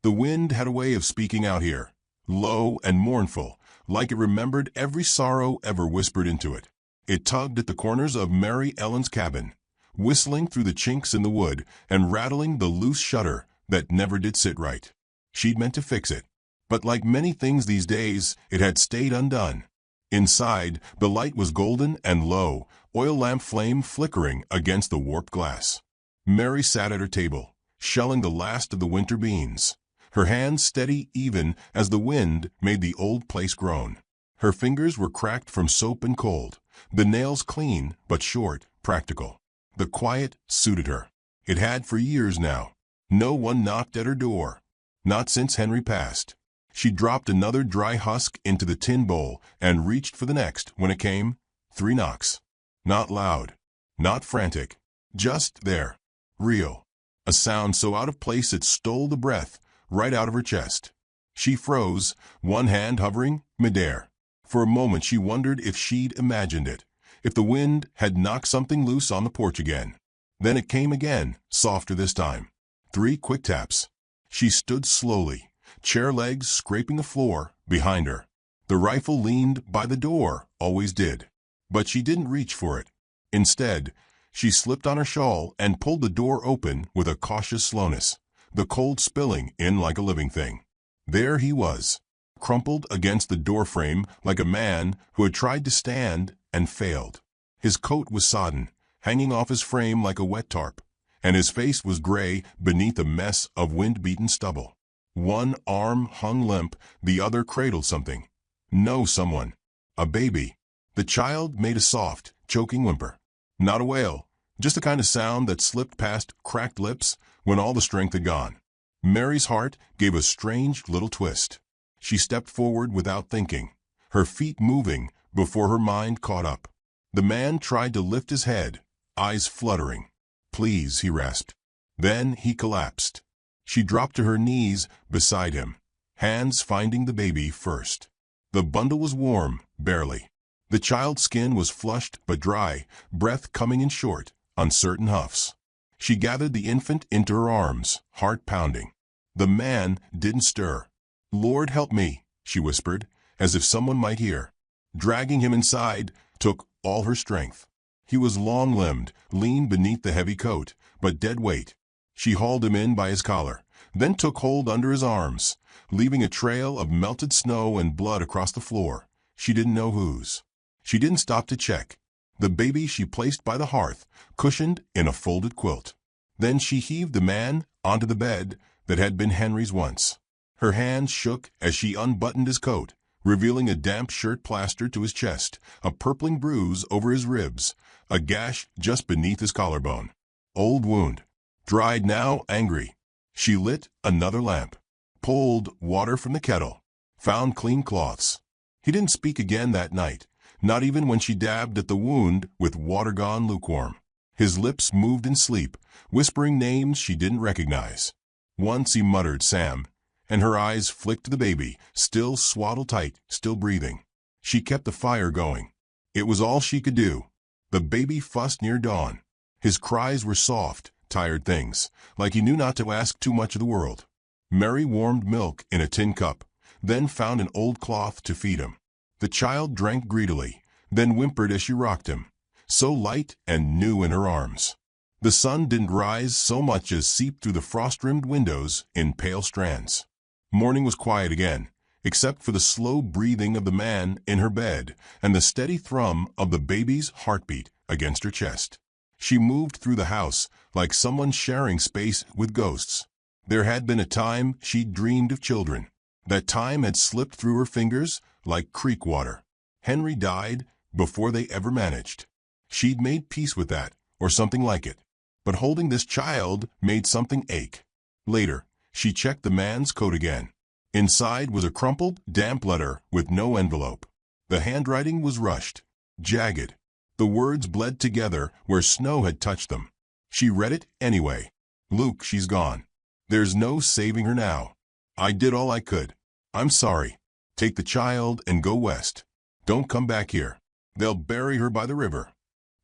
The wind had a way of speaking out here, low and mournful, like it remembered every sorrow ever whispered into it. It tugged at the corners of Mary Ellen's cabin, whistling through the chinks in the wood and rattling the loose shutter that never did sit right. She'd meant to fix it, but like many things these days, it had stayed undone. Inside, the light was golden and low, oil lamp flame flickering against the warped glass. Mary sat at her table, shelling the last of the winter beans, her hands steady even as the wind made the old place groan. Her fingers were cracked from soap and cold, the nails clean but short, practical. The quiet suited her. It had for years now. No one knocked at her door. Not since Henry passed. She dropped another dry husk into the tin bowl and reached for the next when it came. 3 knocks. Not loud. Not frantic. Just there. Real. A sound so out of place it stole the breath right out of her chest. She froze, one hand hovering midair. For a moment she wondered if she'd imagined it, if the wind had knocked something loose on the porch again. Then it came again, softer this time. 3 quick taps. She stood slowly, chair legs scraping the floor behind her. The rifle leaned by the door, always did. But she didn't reach for it. Instead, she slipped on her shawl and pulled the door open with a cautious slowness, the cold spilling in like a living thing. There he was, crumpled against the doorframe like a man who had tried to stand and failed. His coat was sodden, hanging off his frame like a wet tarp, and his face was gray beneath a mess of wind-beaten stubble. One arm hung limp, the other cradled something. No someone. A baby. The child made a soft, choking whimper. Not a wail, just the kind of sound that slipped past cracked lips when all the strength had gone. Mary's heart gave a strange little twist. She stepped forward without thinking, her feet moving before her mind caught up. The man tried to lift his head, eyes fluttering. "Please," he rasped. Then he collapsed. She dropped to her knees beside him, hands finding the baby first. The bundle was warm, barely. The child's skin was flushed but dry, breath coming in short, uncertain huffs. She gathered the infant into her arms, heart pounding. The man didn't stir. "Lord help me," she whispered, as if someone might hear. Dragging him inside took all her strength. He was long-limbed, lean beneath the heavy coat, but dead weight. She hauled him in by his collar, then took hold under his arms, leaving a trail of melted snow and blood across the floor. She didn't know whose. She didn't stop to check. The baby she placed by the hearth, cushioned in a folded quilt. Then she heaved the man onto the bed that had been Henry's once. Her hands shook as she unbuttoned his coat, revealing a damp shirt plastered to his chest, a purpling bruise over his ribs, a gash just beneath his collarbone. Old wound. Dried now, angry. She lit another lamp, pulled water from the kettle, found clean cloths. He didn't speak again that night, not even when she dabbed at the wound with water gone lukewarm. His lips moved in sleep, whispering names she didn't recognize. Once he muttered Sam, and her eyes flicked to the baby, still swaddled tight, still breathing. She kept the fire going. It was all she could do. The baby fussed near dawn. His cries were soft, tired things, like he knew not to ask too much of the world. Mary warmed milk in a tin cup, then found an old cloth to feed him. The child drank greedily, then whimpered as she rocked him, so light and new in her arms. The sun didn't rise so much as seep through the frost-rimmed windows in pale strands. Morning was quiet again, except for the slow breathing of the man in her bed and the steady thrum of the baby's heartbeat against her chest. She moved through the house like someone sharing space with ghosts. There had been a time she'd dreamed of children. That time had slipped through her fingers like creek water. Henry died before they ever managed. She'd made peace with that, or something like it. But holding this child made something ache. Later, she checked the man's coat again. Inside was a crumpled, damp letter with no envelope. The handwriting was rushed, jagged. The words bled together where snow had touched them. She read it anyway. "Luke, she's gone. There's no saving her now. I did all I could. I'm sorry. Take the child and go west. Don't come back here. They'll bury her by the river."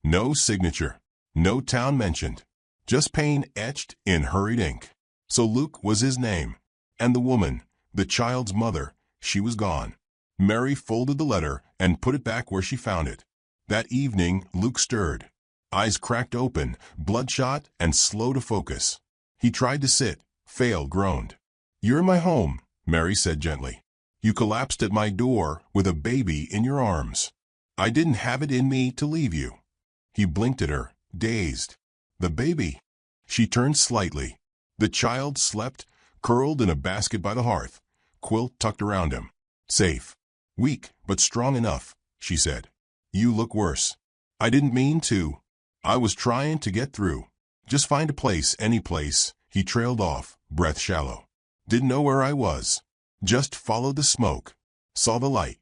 No signature. No town mentioned. Just pain etched in hurried ink. So Luke was his name. And the woman, the child's mother, she was gone. Mary folded the letter and put it back where she found it. That evening, Luke stirred. Eyes cracked open, bloodshot and slow to focus. He tried to sit, failed, groaned. "You're in my home," Mary said gently. "You collapsed at my door with a baby in your arms. I didn't have it in me to leave you." He blinked at her, dazed. "The baby?" She turned slightly. The child slept, curled in a basket by the hearth, quilt tucked around him. "Safe. Weak, but strong enough," she said. "You look worse." "I didn't mean to. I was trying to get through. Just find a place, any place." He trailed off, breath shallow. "Didn't know where I was. Just followed the smoke. Saw the light."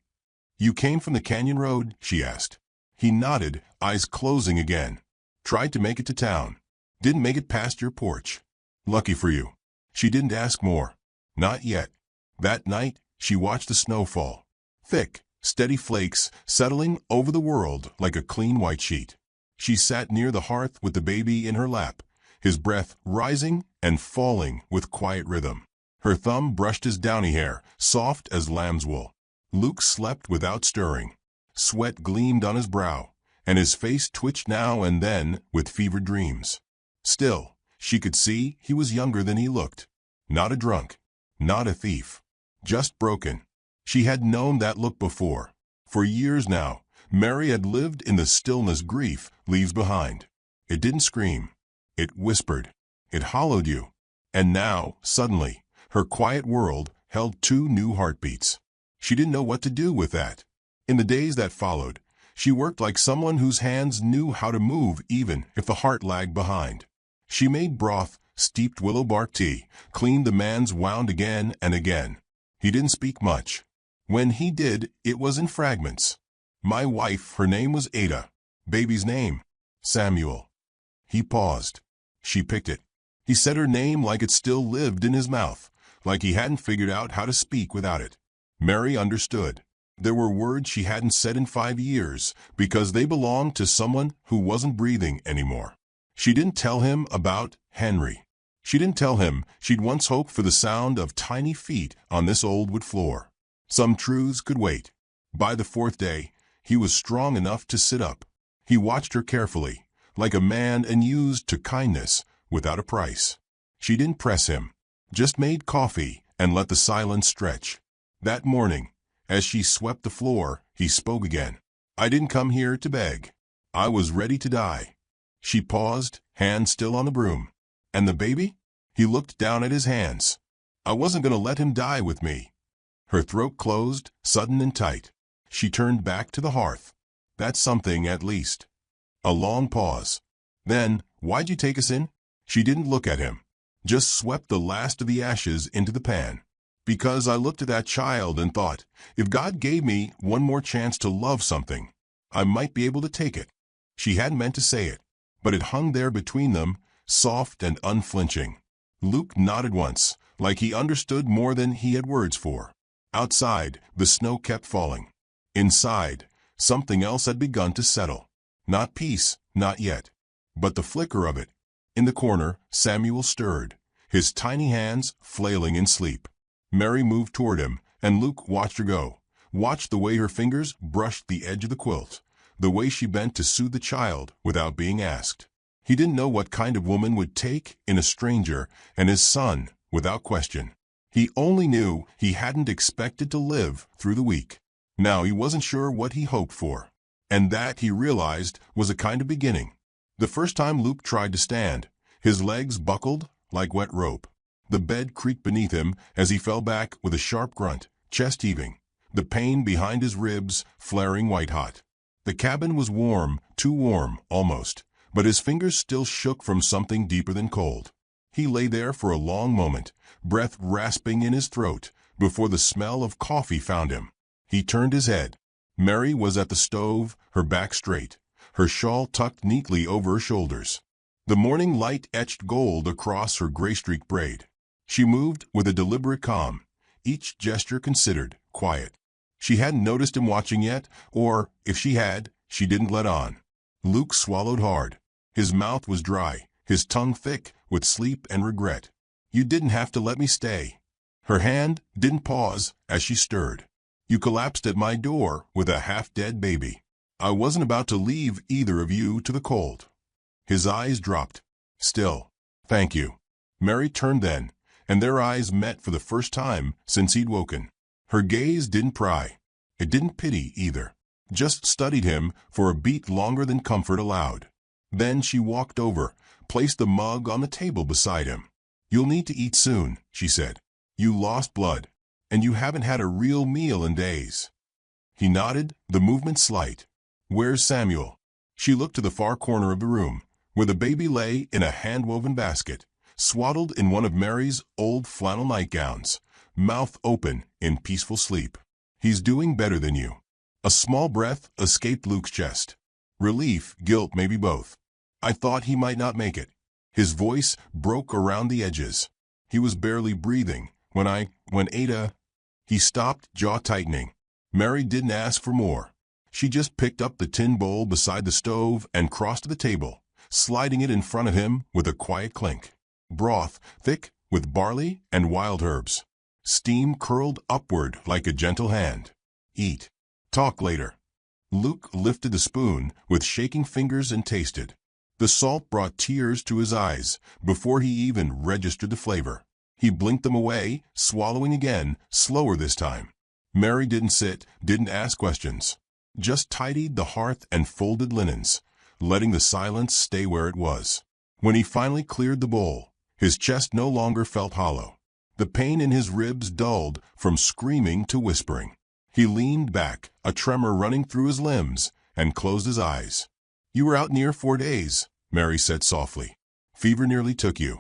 "You came from the canyon road?" she asked. He nodded, eyes closing again. "Tried to make it to town. Didn't make it past your porch." "Lucky for you." She didn't ask more. Not yet. That night, she watched the snow fall. Thick, steady flakes settling over the world like a clean white sheet. She sat near the hearth with the baby in her lap, his breath rising and falling with quiet rhythm. Her thumb brushed his downy hair, soft as lamb's wool. Luke slept without stirring. Sweat gleamed on his brow, and his face twitched now and then with fevered dreams. Still, she could see he was younger than he looked. Not a drunk, not a thief, just broken. She had known that look before. For years now, Mary had lived in the stillness grief leaves behind. It didn't scream. It whispered. It hollowed you. And now, suddenly, her quiet world held two new heartbeats. She didn't know what to do with that. In the days that followed, she worked like someone whose hands knew how to move even if the heart lagged behind. She made broth, steeped willow bark tea, cleaned the man's wound again and again. He didn't speak much. When he did, it was in fragments. "My wife, her name was Ada. Baby's name, Samuel." He paused. She picked it. He said her name like it still lived in his mouth, like he hadn't figured out how to speak without it. Mary understood. There were words she hadn't said in 5 years because they belonged to someone who wasn't breathing anymore. She didn't tell him about Henry. She didn't tell him she'd once hoped for the sound of tiny feet on this old wood floor. Some truths could wait. By the 4th day, he was strong enough to sit up. He watched her carefully, like a man unused to kindness without a price. She didn't press him, just made coffee and let the silence stretch. That morning, as she swept the floor, he spoke again. "I didn't come here to beg. I was ready to die." She paused, hand still on the broom. "And the baby?" He looked down at his hands. "I wasn't going to let him die with me." Her throat closed, sudden and tight. She turned back to the hearth. "That's something, at least." A long pause. Then, "Why'd you take us in?" She didn't look at him, just swept the last of the ashes into the pan. "Because I looked at that child and thought, if God gave me one more chance to love something, I might be able to take it." She hadn't meant to say it, but it hung there between them, soft and unflinching. Luke nodded once, like he understood more than he had words for. Outside, the snow kept falling. Inside, something else had begun to settle. Not peace, not yet, but the flicker of it. In the corner, Samuel stirred, his tiny hands flailing in sleep. Mary moved toward him, and Luke watched her go, watched the way her fingers brushed the edge of the quilt, the way she bent to soothe the child without being asked. He didn't know what kind of woman would take in a stranger and his son without question. He only knew he hadn't expected to live through the week. Now he wasn't sure what he hoped for, and that, he realized, was a kind of beginning. The first time Luke tried to stand, his legs buckled like wet rope. The bed creaked beneath him as he fell back with a sharp grunt, chest heaving, the pain behind his ribs flaring white-hot. The cabin was warm, too warm, almost, but his fingers still shook from something deeper than cold. He lay there for a long moment, breath rasping in his throat, before the smell of coffee found him. He turned his head. Mary was at the stove, her back straight, her shawl tucked neatly over her shoulders. The morning light etched gold across her gray-streaked braid. She moved with a deliberate calm, each gesture considered, quiet. She hadn't noticed him watching yet, or, if she had, she didn't let on. Luke swallowed hard. His mouth was dry, his tongue thick with sleep and regret. "You didn't have to let me stay." Her hand didn't pause as she stirred. You collapsed at my door with a half-dead baby. I wasn't about to leave either of you to the cold. His eyes dropped. Still, thank you. Mary turned then, and their eyes met for the first time since he'd woken. Her gaze didn't pry. It didn't pity either. Just studied him for a beat longer than comfort allowed. Then she walked over, placed the mug on the table beside him. You'll need to eat soon, she said. You lost blood, and you haven't had a real meal in days. He nodded, the movement slight. Where's Samuel? She looked to the far corner of the room, where the baby lay in a hand-woven basket, swaddled in one of Mary's old flannel nightgowns, mouth open in peaceful sleep. He's doing better than you. A small breath escaped Luke's chest. Relief, guilt, maybe both. I thought he might not make it. His voice broke around the edges. He was barely breathing when Ada... He stopped, jaw tightening. Mary didn't ask for more. She just picked up the tin bowl beside the stove and crossed to the table, sliding it in front of him with a quiet clink. Broth, thick with barley and wild herbs. Steam curled upward like a gentle hand. Eat. Talk later. Luke lifted the spoon with shaking fingers and tasted. The salt brought tears to his eyes before he even registered the flavor. He blinked them away, swallowing again, slower this time. Mary didn't sit, didn't ask questions. Just tidied the hearth and folded linens, letting the silence stay where it was. When he finally cleared the bowl, his chest no longer felt hollow. The pain in his ribs dulled from screaming to whispering. He leaned back, a tremor running through his limbs, and closed his eyes. You were out near 4 days, Mary said softly. Fever nearly took you.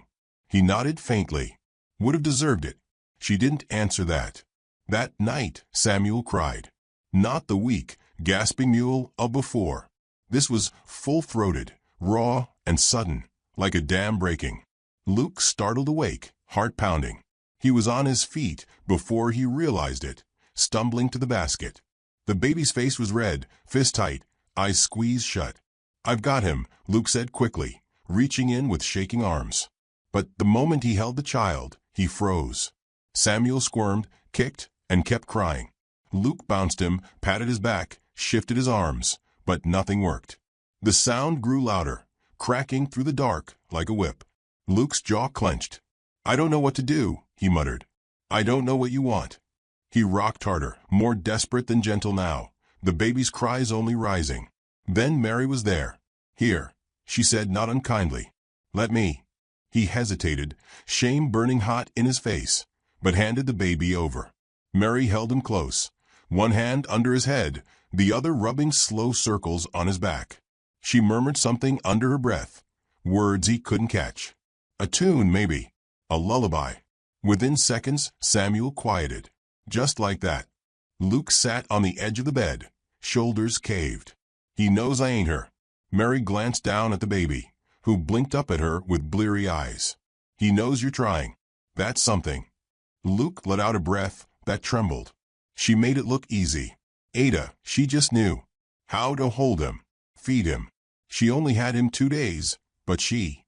He nodded faintly. Would have deserved it. She didn't answer that. That night, Samuel cried. Not the weak, gasping mule of before. This was full-throated, raw, and sudden, like a dam breaking. Luke startled awake, heart pounding. He was on his feet before he realized it, stumbling to the basket. The baby's face was red, fist tight, eyes squeezed shut. I've got him, Luke said quickly, reaching in with shaking arms. But the moment he held the child, he froze. Samuel squirmed, kicked, and kept crying. Luke bounced him, patted his back, shifted his arms, but nothing worked. The sound grew louder, cracking through the dark like a whip. Luke's jaw clenched. I don't know what to do, he muttered. I don't know what you want. He rocked harder, more desperate than gentle now, the baby's cries only rising. Then Mary was there. Here, she said not unkindly. Let me. He hesitated, shame burning hot in his face, but handed the baby over. Mary held him close, one hand under his head, the other rubbing slow circles on his back. She murmured something under her breath, words he couldn't catch. A tune, maybe. A lullaby. Within seconds, Samuel quieted. Just like that. Luke sat on the edge of the bed, shoulders caved. He knows I ain't her. Mary glanced down at the baby, who blinked up at her with bleary eyes. He knows you're trying. That's something. Luke let out a breath that trembled. She made it look easy. Ada, she just knew how to hold him, feed him. She only had him 2 days, but she...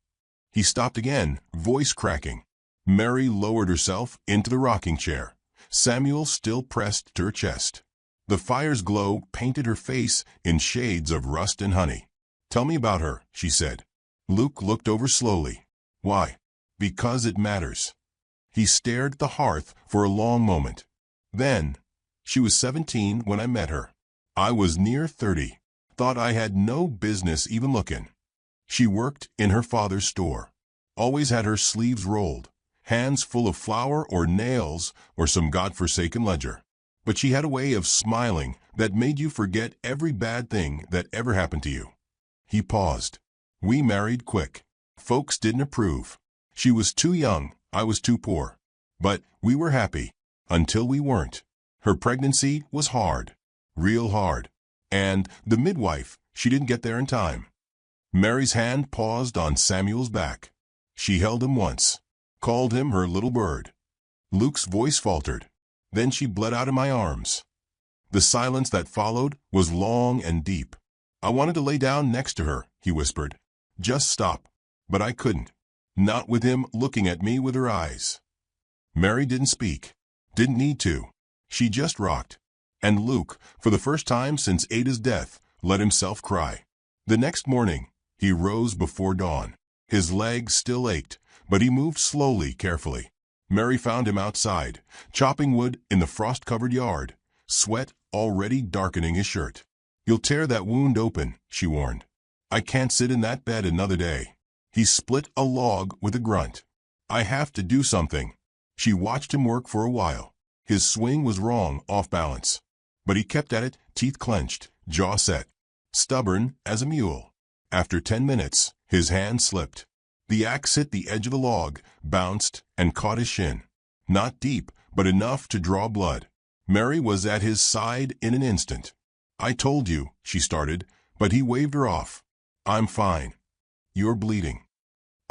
He stopped again, voice cracking. Mary lowered herself into the rocking chair. Samuel still pressed to her chest. The fire's glow painted her face in shades of rust and honey. Tell me about her, she said. Luke looked over slowly. Why? Because it matters. He stared at the hearth for a long moment. Then, she was 17 when I met her. I was near 30. Thought I had no business even looking. She worked in her father's store. Always had her sleeves rolled, hands full of flour or nails or some godforsaken ledger. But she had a way of smiling that made you forget every bad thing that ever happened to you. He paused. We married quick. Folks didn't approve. She was too young, I was too poor. But we were happy. Until we weren't. Her pregnancy was hard. Real hard. And the midwife, she didn't get there in time. Mary's hand paused on Samuel's back. She held him once. Called him her little bird. Luke's voice faltered. Then she bled out in my arms. The silence that followed was long and deep. I wanted to lay down next to her, he whispered. Just stop. But I couldn't. Not with him looking at me with her eyes. Mary didn't speak. Didn't need to. She just rocked. And Luke, for the first time since Ada's death, let himself cry. The next morning, he rose before dawn. His legs still ached, but he moved slowly, carefully. Mary found him outside, chopping wood in the frost-covered yard, sweat already darkening his shirt. "You'll tear that wound open," she warned. "I can't sit in that bed another day." He split a log with a grunt. "I have to do something." She watched him work for a while. His swing was wrong, off balance. But he kept at it, teeth clenched, jaw set. Stubborn as a mule. After 10 minutes, his hand slipped. The axe hit the edge of the log, bounced, and caught his shin. Not deep, but enough to draw blood. Mary was at his side in an instant. "I told you," she started, but he waved her off. "I'm fine." "You're bleeding."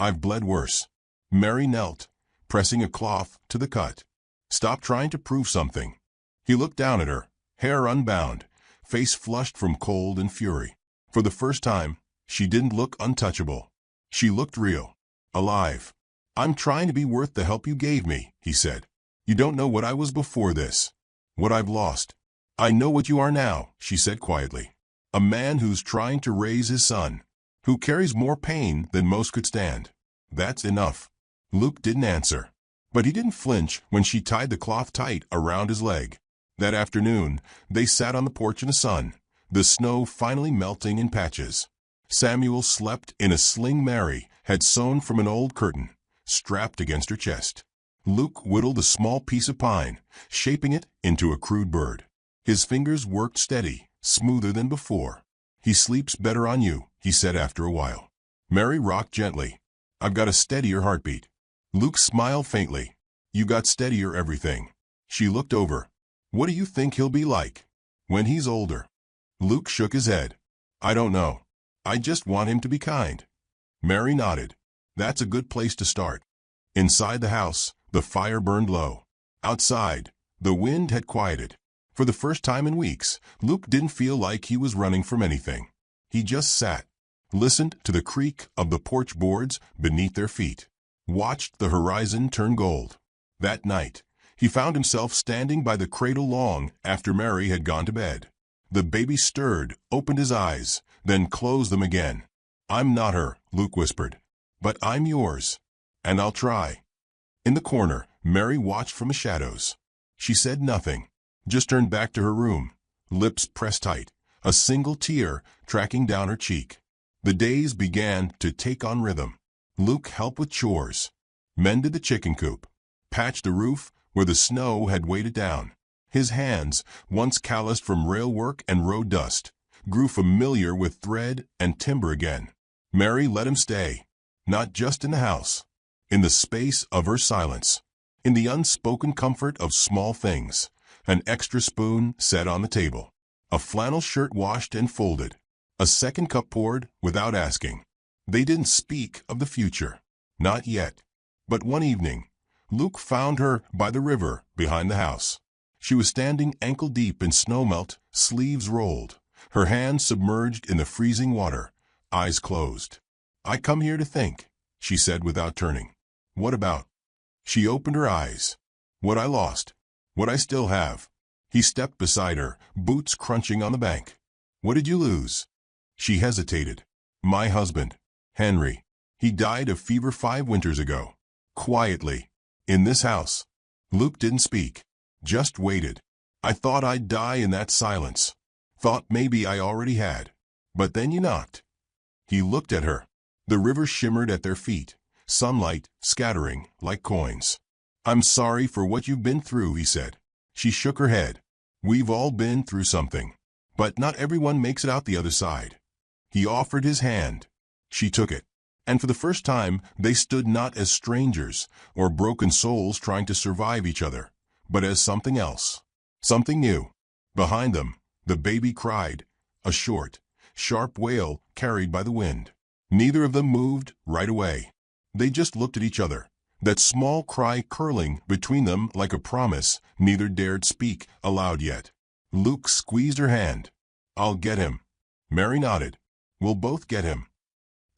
"I've bled worse." Mary knelt, pressing a cloth to the cut. "Stop trying to prove something." He looked down at her, hair unbound, face flushed from cold and fury. For the first time, she didn't look untouchable. She looked real, alive. "I'm trying to be worth the help you gave me," he said. "You don't know what I was before this, what I've lost." "I know what you are now," she said quietly. "A man who's trying to raise his son, who carries more pain than most could stand. That's enough." Luke didn't answer, but he didn't flinch when she tied the cloth tight around his leg. That afternoon, they sat on the porch in the sun, the snow finally melting in patches. Samuel slept in a sling Mary had sewn from an old curtain, strapped against her chest. Luke whittled a small piece of pine, shaping it into a crude bird. His fingers worked steady, smoother than before. "He sleeps better on you," he said after a while. Mary rocked gently. "I've got a steadier heartbeat." Luke smiled faintly. "You got steadier everything." She looked over. "What do you think he'll be like when he's older?" Luke shook his head. "I don't know. I just want him to be kind." Mary nodded. "That's a good place to start." Inside the house, the fire burned low. Outside, the wind had quieted. For the first time in weeks, Luke didn't feel like he was running from anything. He just sat, listened to the creak of the porch boards beneath their feet, watched the horizon turn gold. That night, he found himself standing by the cradle long after Mary had gone to bed. The baby stirred, opened his eyes, then closed them again. "I'm not her," Luke whispered. "But I'm yours. And I'll try." In the corner, Mary watched from the shadows. She said nothing, just turned back to her room, lips pressed tight, a single tear tracking down her cheek. The days began to take on rhythm. Luke helped with chores, mended the chicken coop, patched the roof where the snow had weighed it down. His hands, once calloused from rail work and road dust, grew familiar with thread and timber again. Mary let him stay, not just in the house, in the space of her silence, in the unspoken comfort of small things, an extra spoon set on the table, a flannel shirt washed and folded, a second cup poured without asking. They didn't speak of the future, not yet. But one evening, Luke found her by the river behind the house. She was standing ankle-deep in snowmelt, sleeves rolled, her hands submerged in the freezing water, eyes closed. "I come here to think," she said without turning. "What about?" She opened her eyes. "What I lost. What I still have." He stepped beside her, boots crunching on the bank. "What did you lose?" She hesitated. "My husband, Henry. He died of fever 5 winters ago. Quietly. In this house." Luke didn't speak. Just waited. "I thought I'd die in that silence. Thought maybe I already had. But then you knocked." He looked at her. The river shimmered at their feet, sunlight scattering like coins. "I'm sorry for what you've been through," he said. She shook her head. "We've all been through something. But not everyone makes it out the other side." He offered his hand. She took it. And for the first time, they stood not as strangers or broken souls trying to survive each other, but as something else, something new. Behind them, the baby cried, a short, sharp wail carried by the wind. Neither of them moved right away. They just looked at each other, that small cry curling between them like a promise neither dared speak aloud yet. Luke squeezed her hand. "I'll get him." Mary nodded. "We'll both get him."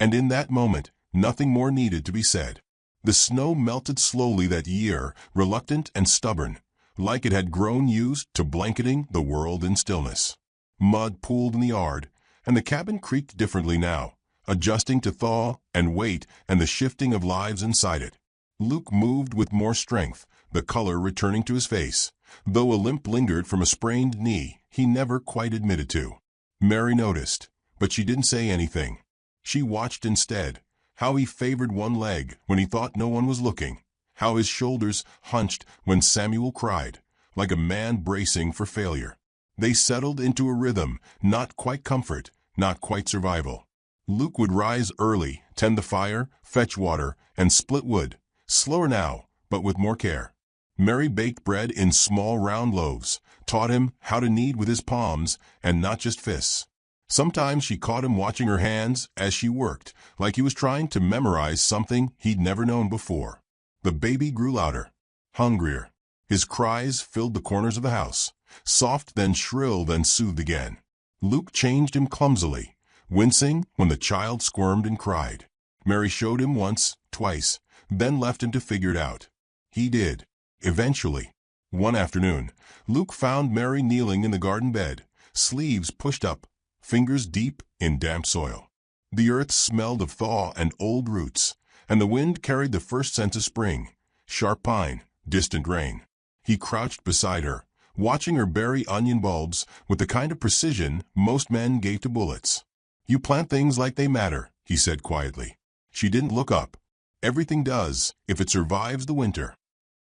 And in that moment, nothing more needed to be said. The snow melted slowly that year, reluctant and stubborn, like it had grown used to blanketing the world in stillness. Mud pooled in the yard, and the cabin creaked differently now, adjusting to thaw and weight and the shifting of lives inside it. Luke moved with more strength, the color returning to his face, though a limp lingered from a sprained knee he never quite admitted to. Mary noticed, but she didn't say anything. She watched instead, how he favored one leg when he thought no one was looking, how his shoulders hunched when Samuel cried, like a man bracing for failure. They settled into a rhythm, not quite comfort, not quite survival. Luke would rise early, tend the fire, fetch water, and split wood, slower now, but with more care. Mary baked bread in small round loaves, taught him how to knead with his palms and not just fists. Sometimes she caught him watching her hands as she worked, like he was trying to memorize something he'd never known before. The baby grew louder, hungrier. His cries filled the corners of the house, soft then shrill then soothed again. Luke changed him clumsily, wincing when the child squirmed and cried. Mary showed him once, twice, then left him to figure it out. He did, eventually. One afternoon, Luke found Mary kneeling in the garden bed, sleeves pushed up, fingers deep in damp soil. The earth smelled of thaw and old roots, and the wind carried the first scent of spring, sharp pine, distant rain. He crouched beside her, watching her bury onion bulbs with the kind of precision most men gave to bullets. "You plant things like they matter," he said quietly. She didn't look up. "Everything does, if it survives the winter."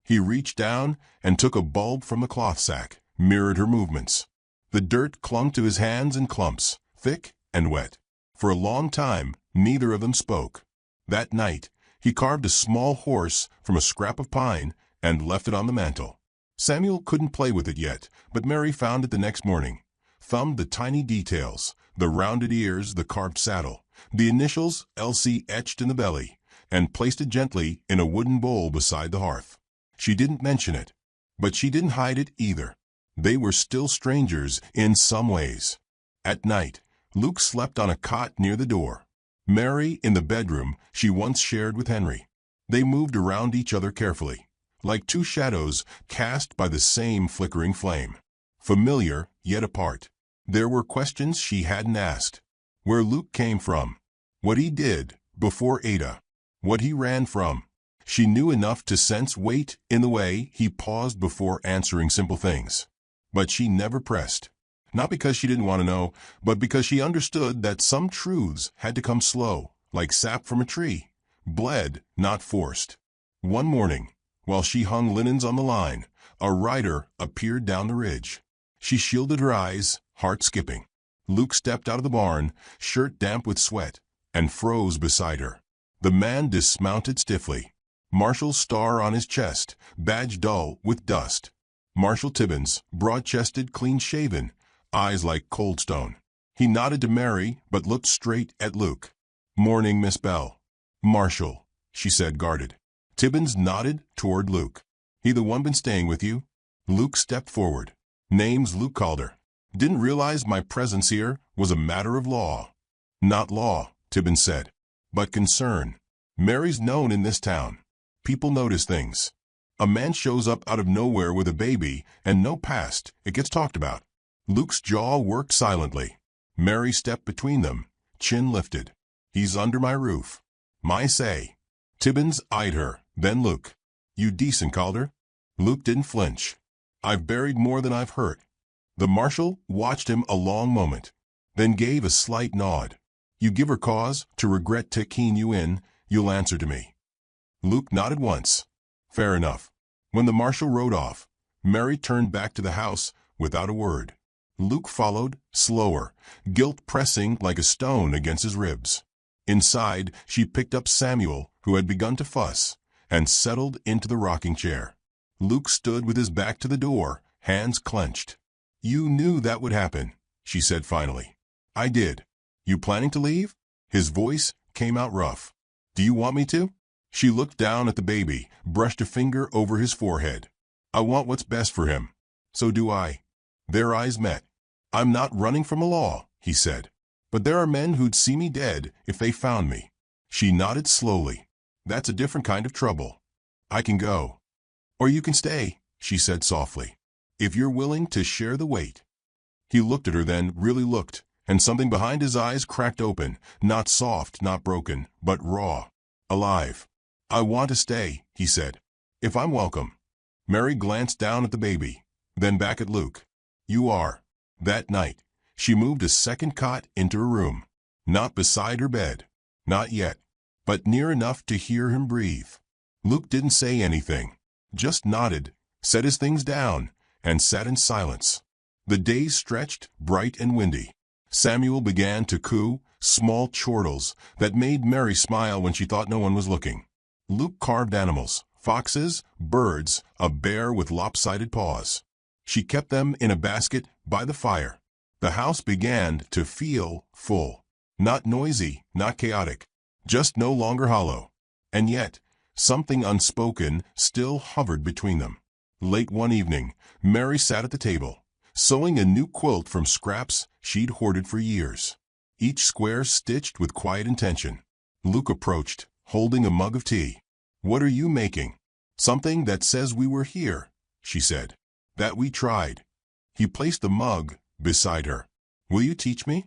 He reached down and took a bulb from the cloth sack, mirrored her movements. The dirt clung to his hands in clumps, thick and wet. For a long time, neither of them spoke. That night, he carved a small horse from a scrap of pine and left it on the mantel. Samuel couldn't play with it yet, but Mary found it the next morning, thumbed the tiny details, the rounded ears, the carved saddle, the initials LC etched in the belly, and placed it gently in a wooden bowl beside the hearth. She didn't mention it, but she didn't hide it either. They were still strangers in some ways. At night, Luke slept on a cot near the door. Mary in the bedroom she once shared with Henry. They moved around each other carefully, like two shadows cast by the same flickering flame. Familiar, yet apart. There were questions she hadn't asked. Where Luke came from. What he did before Ada. What he ran from. She knew enough to sense weight in the way he paused before answering simple things. But she never pressed. Not because she didn't want to know, but because she understood that some truths had to come slow, like sap from a tree. Bled, not forced. One morning, while she hung linens on the line, a rider appeared down the ridge. She shielded her eyes, heart skipping. Luke stepped out of the barn, shirt damp with sweat, and froze beside her. The man dismounted stiffly. Marshall's star on his chest, badge dull with dust. Marshall Tibbins, broad-chested, clean-shaven, eyes like cold stone. He nodded to Mary, but looked straight at Luke. "Morning, Miss Bell." "Marshall," she said, guarded. Tibbins nodded toward Luke. "He the one been staying with you?" Luke stepped forward. "Name's Luke Calder. Didn't realize my presence here was a matter of law." "Not law," Tibbins said, "but concern. Mary's known in this town. People notice things. A man shows up out of nowhere with a baby and no past, it gets talked about." Luke's jaw worked silently. Mary stepped between them, chin lifted. "He's under my roof. My say." Tibbins eyed her, then Luke. "You decent, Calder?" Luke didn't flinch. "I've buried more than I've hurt." The marshal watched him a long moment, then gave a slight nod. "You give her cause to regret to keen you in, you'll answer to me." Luke nodded once. "Fair enough." When the marshal rode off, Mary turned back to the house without a word. Luke followed, slower, guilt pressing like a stone against his ribs. Inside, she picked up Samuel, who had begun to fuss, and settled into the rocking chair. Luke stood with his back to the door, hands clenched. "You knew that would happen," she said finally. "I did. You planning to leave?" His voice came out rough. "Do you want me to?" She looked down at the baby, brushed a finger over his forehead. "I want what's best for him." "So do I." Their eyes met. "I'm not running from a law," he said. "But there are men who'd see me dead if they found me." She nodded slowly. That's a different kind of trouble. I can go. Or you can stay, she said softly, if you're willing to share the weight. He looked at her then, really looked, and something behind his eyes cracked open, not soft, not broken, but raw, alive. I want to stay, he said, if I'm welcome. Mary glanced down at the baby, then back at Luke. You are. That night, she moved a second cot into her room. Not beside her bed. Not yet. But near enough to hear him breathe. Luke didn't say anything. Just nodded, set his things down, and sat in silence. The days stretched, bright and windy. Samuel began to coo, small chortles that made Mary smile when she thought no one was looking. Luke carved animals, foxes, birds, a bear with lopsided paws. She kept them in a basket by the fire. The house began to feel full. Not noisy, not chaotic, just no longer hollow. And yet, something unspoken still hovered between them. Late one evening, Mary sat at the table, sewing a new quilt from scraps she'd hoarded for years, each square stitched with quiet intention. Luke approached, holding a mug of tea. What are you making? Something that says we were here, she said. That we tried. He placed the mug beside her. Will you teach me?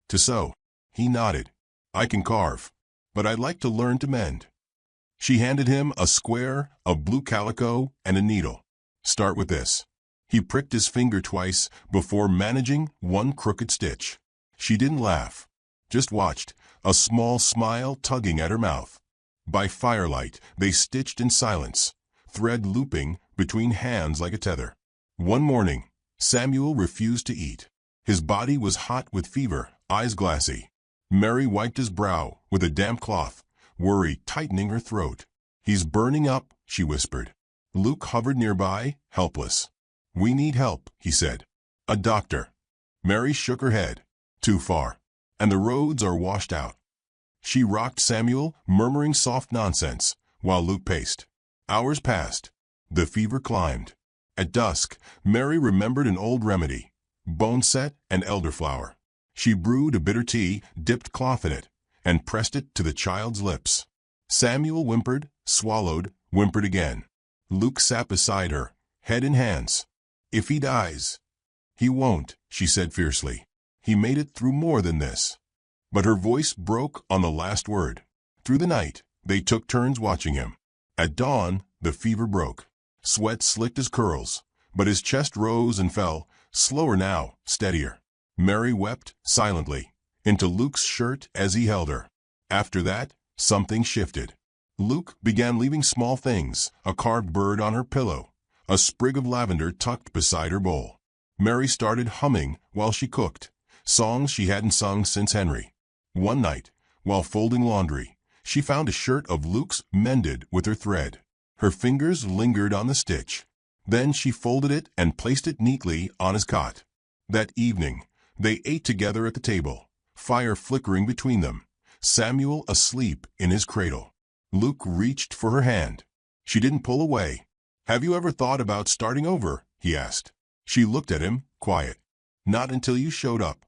To sew. He nodded. I can carve, but I'd like to learn to mend. She handed him a square of blue calico and a needle. Start with this. He pricked his finger twice before managing one crooked stitch. She didn't laugh, just watched, a small smile tugging at her mouth. By firelight, they stitched in silence, thread looping between hands like a tether. One morning, Samuel refused to eat. His body was hot with fever, eyes glassy. Mary wiped his brow with a damp cloth, worry tightening her throat. He's burning up, she whispered. Luke hovered nearby, helpless. We need help, he said. A doctor. Mary shook her head. Too far. And the roads are washed out. She rocked Samuel, murmuring soft nonsense, while Luke paced. Hours passed. The fever climbed. At dusk, Mary remembered an old remedy, boneset and elderflower. She brewed a bitter tea, dipped cloth in it, and pressed it to the child's lips. Samuel whimpered, swallowed, whimpered again. Luke sat beside her, head in hands. If he dies. He won't, she said fiercely. He made it through more than this. But her voice broke on the last word. Through the night, they took turns watching him. At dawn, the fever broke. Sweat slicked his curls, but his chest rose and fell, slower now, steadier. Mary wept, silently, into Luke's shirt as he held her. After that, something shifted. Luke began leaving small things, a carved bird on her pillow, a sprig of lavender tucked beside her bowl. Mary started humming while she cooked, songs she hadn't sung since Henry. One night, while folding laundry, she found a shirt of Luke's mended with her thread. Her fingers lingered on the stitch. Then she folded it and placed it neatly on his cot. That evening, they ate together at the table, fire flickering between them, Samuel asleep in his cradle. Luke reached for her hand. She didn't pull away. Have you ever thought about starting over? He asked. She looked at him, quiet. Not until you showed up.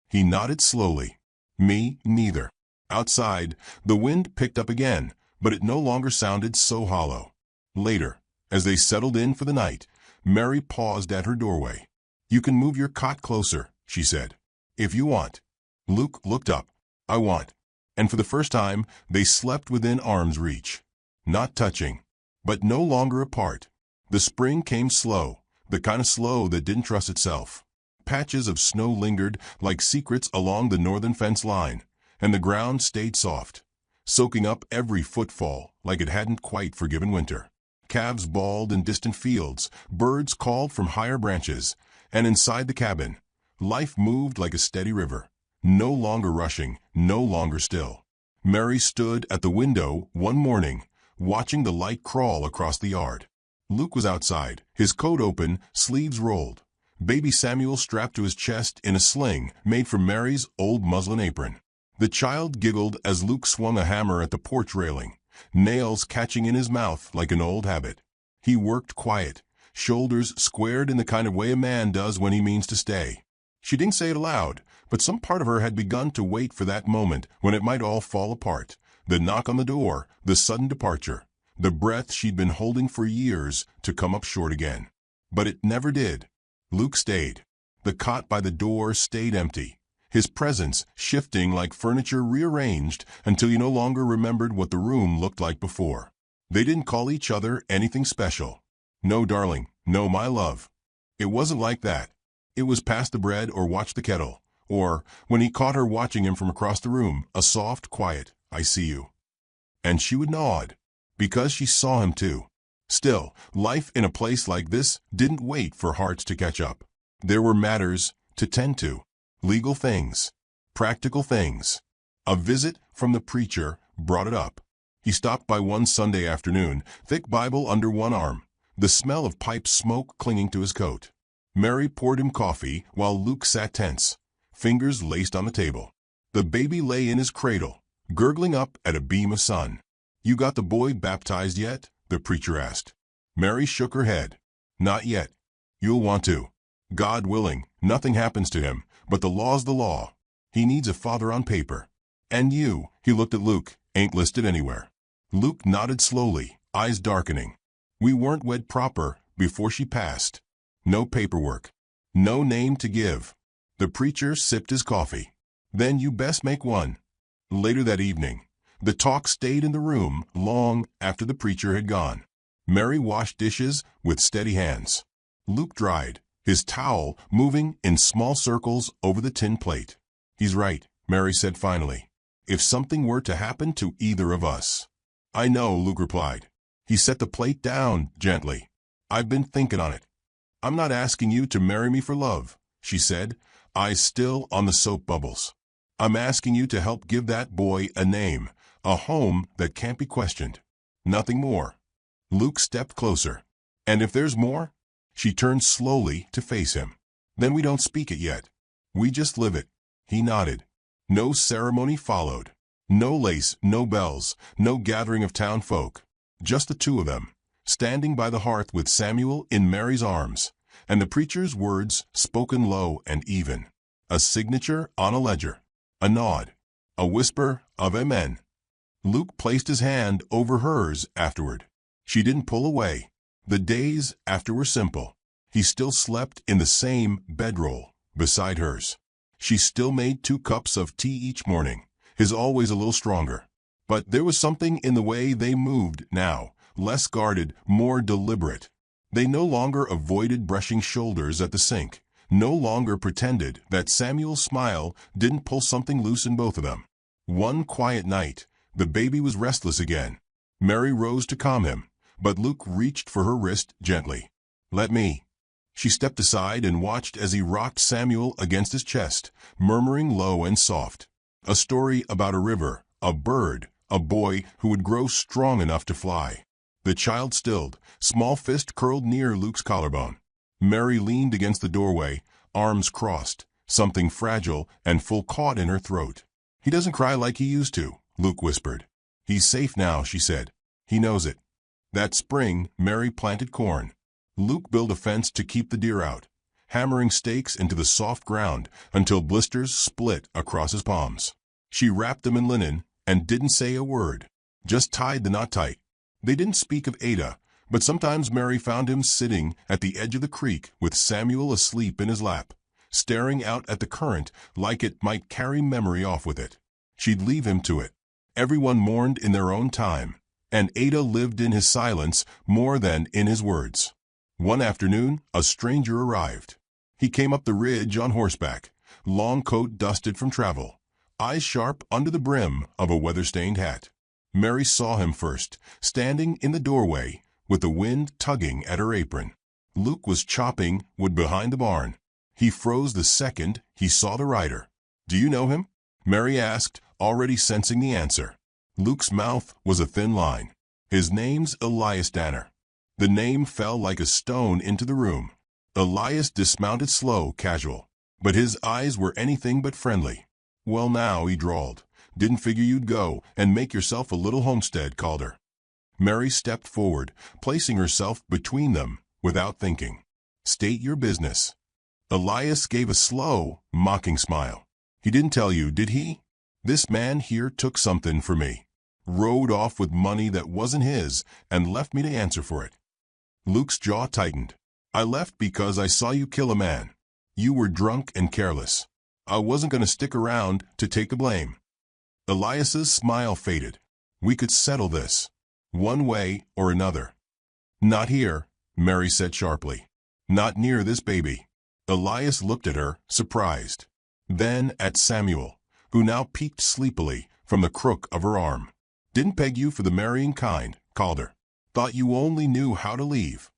He nodded slowly. Me, neither. Outside, the wind picked up again, but it no longer sounded so hollow. Later, as they settled in for the night, Mary paused at her doorway. You can move your cot closer, she said. If you want. Luke looked up. I want. And for the first time, they slept within arm's reach. Not touching, but no longer apart. The spring came slow, the kind of slow that didn't trust itself. Patches of snow lingered like secrets along the northern fence line, and the ground stayed soft, soaking up every footfall like it hadn't quite forgiven winter. Calves bawled in distant fields, birds called from higher branches, and inside the cabin, life moved like a steady river, no longer rushing, no longer still. Mary stood at the window one morning, watching the light crawl across the yard. Luke was outside, his coat open, sleeves rolled. Baby Samuel strapped to his chest in a sling made from Mary's old muslin apron. The child giggled as Luke swung a hammer at the porch railing, nails catching in his mouth like an old habit. He worked quiet, shoulders squared in the kind of way a man does when he means to stay. She didn't say it aloud, but some part of her had begun to wait for that moment when it might all fall apart, The knock on the door, the sudden departure, the breath she'd been holding for years to come up short again. But it never did. Luke stayed. The cot by the door stayed empty, his presence shifting like furniture rearranged until you no longer remembered what the room looked like before. They didn't call each other anything special. No, darling, no, my love. It wasn't like that. It was pass the bread or watch the kettle, or, when he caught her watching him from across the room, a soft, quiet, I see you. And she would nod, because she saw him too. Still, life in a place like this didn't wait for hearts to catch up. There were matters to tend to, legal things, practical things. A visit from the preacher brought it up. He stopped by one Sunday afternoon, thick Bible under one arm, the smell of pipe smoke clinging to his coat. Mary poured him coffee while Luke sat tense, fingers laced on the table. The baby lay in his cradle, gurgling up at a beam of sun. "You got the boy baptized yet?" the preacher asked. Mary shook her head. "Not yet. You'll want to. God willing, nothing happens to him, but the law's the law. He needs a father on paper. And you," he looked at Luke, "ain't listed anywhere." Luke nodded slowly, eyes darkening. "We weren't wed proper before she passed. No paperwork. No name to give." The preacher sipped his coffee. "Then you best make one." Later that evening, the talk stayed in the room long after the preacher had gone. Mary washed dishes with steady hands. Luke dried, his towel moving in small circles over the tin plate. "He's right," Mary said finally. "If something were to happen to either of us." "I know," Luke replied. He set the plate down gently. "I've been thinking on it." "I'm not asking you to marry me for love," she said, eyes still on the soap bubbles. "I'm asking you to help give that boy a name, a home that can't be questioned. Nothing more." Luke stepped closer. "And if there's more?" She turned slowly to face him. "Then we don't speak it yet. We just live it." He nodded. No ceremony followed. No lace, no bells, no gathering of town folk. Just the two of them, standing by the hearth with Samuel in Mary's arms, and the preacher's words spoken low and even. A signature on a ledger. A nod. A whisper of amen. Luke placed his hand over hers afterward. She didn't pull away. The days after were simple. He still slept in the same bedroll beside hers. She still made 2 cups of tea each morning, his always a little stronger. But there was something in the way they moved now, less guarded, more deliberate. They no longer avoided brushing shoulders at the sink, no longer pretended that Samuel's smile didn't pull something loose in both of them. One quiet night, the baby was restless again. Mary rose to calm him, but Luke reached for her wrist gently. "Let me." She stepped aside and watched as he rocked Samuel against his chest, murmuring low and soft. A story about a river, a bird, a boy who would grow strong enough to fly. The child stilled, small fist curled near Luke's collarbone. Mary leaned against the doorway, arms crossed, something fragile and full caught in her throat. "He doesn't cry like he used to," Luke whispered. "He's safe now," she said. "He knows it." That spring, Mary planted corn. Luke built a fence to keep the deer out, hammering stakes into the soft ground until blisters split across his palms. She wrapped them in linen and didn't say a word, just tied the knot tight. They didn't speak of Ada, but sometimes Mary found him sitting at the edge of the creek with Samuel asleep in his lap, staring out at the current like it might carry memory off with it. She'd leave him to it. Everyone mourned in their own time, and Ada lived in his silence more than in his words. One afternoon, a stranger arrived. He came up the ridge on horseback, long coat dusted from travel, eyes sharp under the brim of a weather-stained hat. Mary saw him first, standing in the doorway, with the wind tugging at her apron. Luke was chopping wood behind the barn. He froze the second he saw the rider. "Do you know him?" Mary asked, already sensing the answer. Luke's mouth was a thin line. "His name's Elias Danner." The name fell like a stone into the room. Elias dismounted slow, casual, but his eyes were anything but friendly. "Well now," he drawled. "Didn't figure you'd go and make yourself a little homestead, Calder." Mary stepped forward, placing herself between them without thinking. "State your business." Elias gave a slow, mocking smile. "He didn't tell you, did he? This man here took something for me." rode off with money that wasn't his, and left me to answer for it. Luke's jaw tightened. I left because I saw you kill a man. You were drunk and careless. I wasn't going to stick around to take the blame. Elias's smile faded. We could settle this, one way or another. Not here, Mary said sharply. Not near this baby. Elias looked at her, surprised. Then at Samuel, who now peeked sleepily from the crook of her arm. Didn't peg you for the marrying kind, Calder. Thought you only knew how to leave.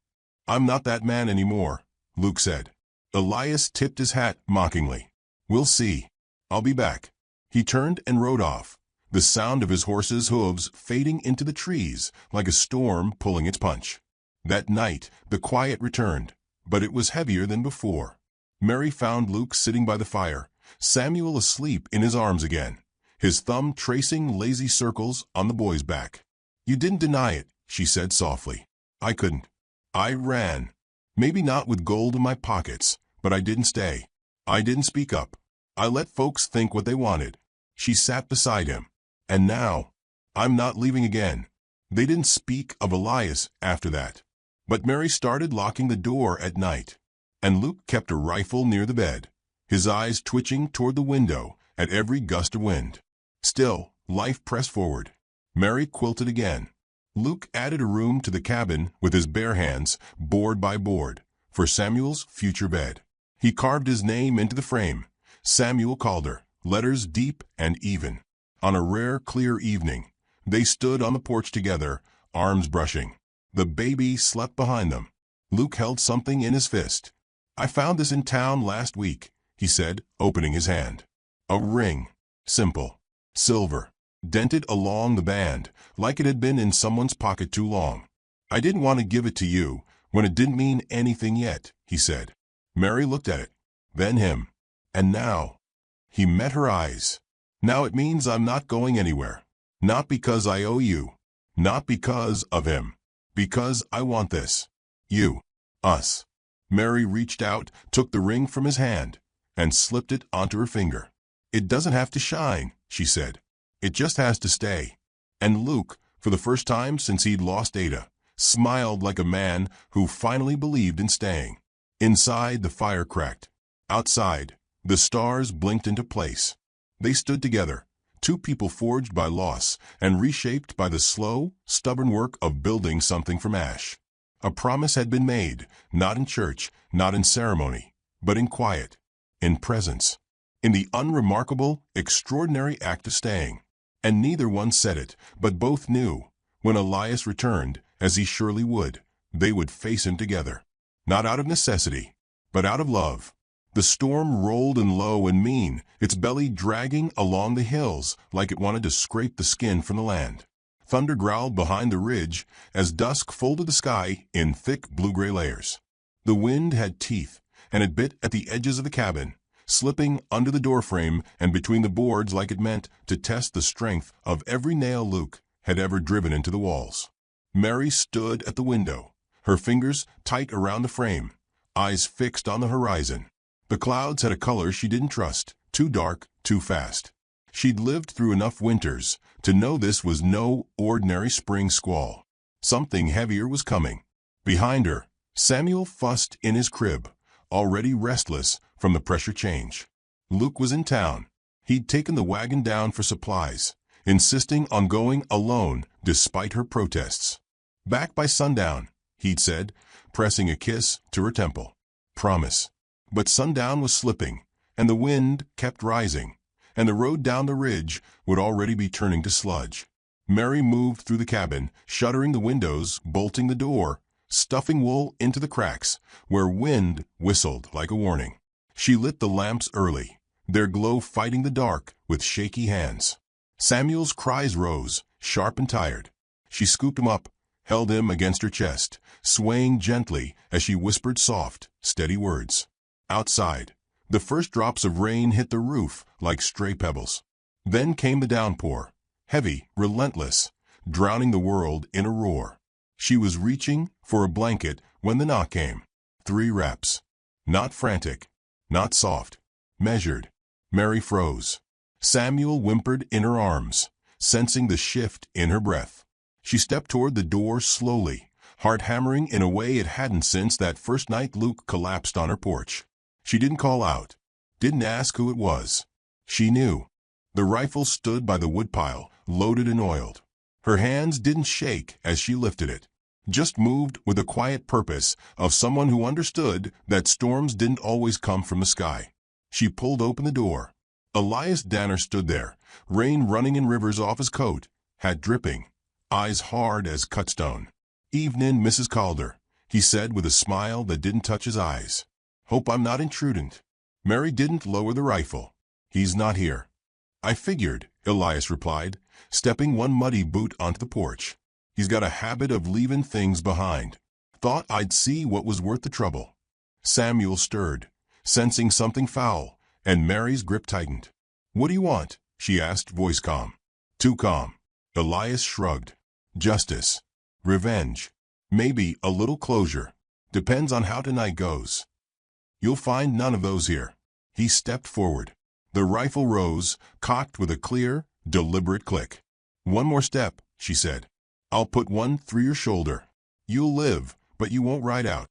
I'm not that man anymore, Luke said. Elias tipped his hat mockingly. We'll see. I'll be back. He turned and rode off, the sound of his horse's hooves fading into the trees like a storm pulling its punch. That night, the quiet returned, but it was heavier than before. Mary found Luke sitting by the fire, Samuel asleep in his arms again, his thumb tracing lazy circles on the boy's back. You didn't deny it, she said softly. I couldn't. I ran. Maybe not with gold in my pockets, but I didn't stay. I didn't speak up. I let folks think what they wanted. She sat beside him. And now, I'm not leaving again. They didn't speak of Elias after that. But Mary started locking the door at night, and Luke kept a rifle near the bed, his eyes twitching toward the window at every gust of wind. Still, life pressed forward. Mary quilted again. Luke added a room to the cabin with his bare hands, board by board, for Samuel's future bed. He carved his name into the frame, Samuel Calder, letters deep and even. On a rare, clear evening, they stood on the porch together, arms brushing. The baby slept behind them. Luke held something in his fist. I found this in town last week, he said, opening his hand. A ring. Simple. Silver. Dented along the band, like it had been in someone's pocket too long. I didn't want to give it to you when it didn't mean anything yet, he said. Mary looked at it, then him. And now. He met her eyes. Now it means I'm not going anywhere. Not because I owe you. Not because of him. Because I want this. You. Us. Mary reached out, took the ring from his hand, and slipped it onto her finger. It doesn't have to shine, she said. It just has to stay. And Luke, for the first time since he'd lost Ada, smiled like a man who finally believed in staying. Inside, the fire cracked. Outside, the stars blinked into place. They stood together, two people forged by loss and reshaped by the slow, stubborn work of building something from ash. A promise had been made, not in church, not in ceremony, but in quiet, in presence, in the unremarkable, extraordinary act of staying. And neither one said it, but both knew, when Elias returned, as he surely would, they would face him together. Not out of necessity, but out of love. The storm rolled in low and mean, its belly dragging along the hills like it wanted to scrape the skin from the land. Thunder growled behind the ridge as dusk folded the sky in thick blue-gray layers. The wind had teeth, and it bit at the edges of the cabin, slipping under the doorframe and between the boards like it meant to test the strength of every nail Luke had ever driven into the walls. Mary stood at the window, her fingers tight around the frame, eyes fixed on the horizon. The clouds had a color she didn't trust, too dark, too fast. She'd lived through enough winters to know this was no ordinary spring squall. Something heavier was coming. Behind her, Samuel fussed in his crib, already restless from the pressure change. Luke was in town. He'd taken the wagon down for supplies, insisting on going alone despite her protests. Back by sundown, he'd said, pressing a kiss to her temple. Promise. But sundown was slipping, and the wind kept rising, and the road down the ridge would already be turning to sludge. Mary moved through the cabin, shuttering the windows, bolting the door, stuffing wool into the cracks, where wind whistled like a warning. She lit the lamps early, their glow fighting the dark with shaky hands. Samuel's cries rose, sharp and tired. She scooped him up, held him against her chest, swaying gently as she whispered soft, steady words. Outside, the first drops of rain hit the roof like stray pebbles. Then came the downpour, heavy, relentless, drowning the world in a roar. She was reaching for a blanket when the knock came. 3 raps. Not frantic, not soft, measured. Mary froze. Samuel whimpered in her arms, sensing the shift in her breath. She stepped toward the door slowly, heart hammering in a way it hadn't since that first night Luke collapsed on her porch. She didn't call out, didn't ask who it was. She knew. The rifle stood by the woodpile, loaded and oiled. Her hands didn't shake as she lifted it, just moved with the quiet purpose of someone who understood that storms didn't always come from the sky. She pulled open the door. Elias Danner stood there, rain running in rivers off his coat, hat dripping, eyes hard as cut stone. "Evenin', Mrs. Calder," he said with a smile that didn't touch his eyes. "Hope I'm not intrudent." Mary didn't lower the rifle. "He's not here." "I figured," Elias replied, stepping one muddy boot onto the porch. "He's got a habit of leaving things behind. Thought I'd see what was worth the trouble." Samuel stirred, sensing something foul, and Mary's grip tightened. "What do you want?" she asked, voice calm. Too calm. Elias shrugged. "Justice. Revenge. Maybe a little closure. Depends on how tonight goes." "You'll find none of those here." He stepped forward. The rifle rose, cocked with a clear, deliberate click. "One more step," she said. "I'll put one through your shoulder. You'll live, but you won't ride out."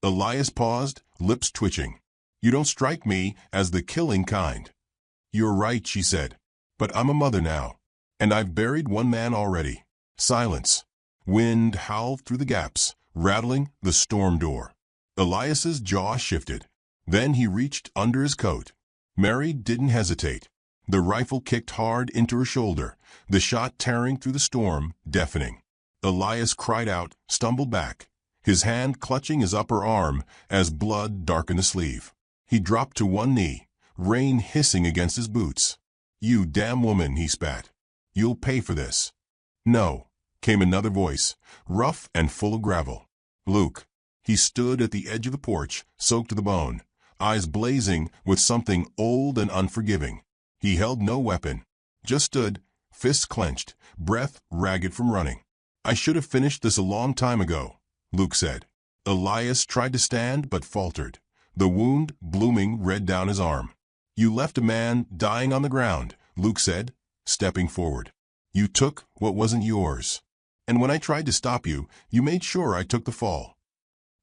Elias paused, lips twitching. "You don't strike me as the killing kind." "You're right," she said. "But I'm a mother now. And I've buried one man already." Silence. Wind howled through the gaps, rattling the storm door. Elias's jaw shifted. Then he reached under his coat. Mary didn't hesitate. The rifle kicked hard into her shoulder, the shot tearing through the storm, deafening. Elias cried out, stumbled back, his hand clutching his upper arm as blood darkened the sleeve. He dropped to one knee, rain hissing against his boots. "You damn woman," he spat. "You'll pay for this." "No," came another voice, rough and full of gravel. "Luke." He stood at the edge of the porch, soaked to the bone, eyes blazing with something old and unforgiving. He held no weapon, just stood, fists clenched, breath ragged from running. "I should have finished this a long time ago," Luke said. Elias tried to stand but faltered, the wound blooming red down his arm. "You left a man dying on the ground," Luke said, stepping forward. "You took what wasn't yours. And when I tried to stop you, you made sure I took the fall."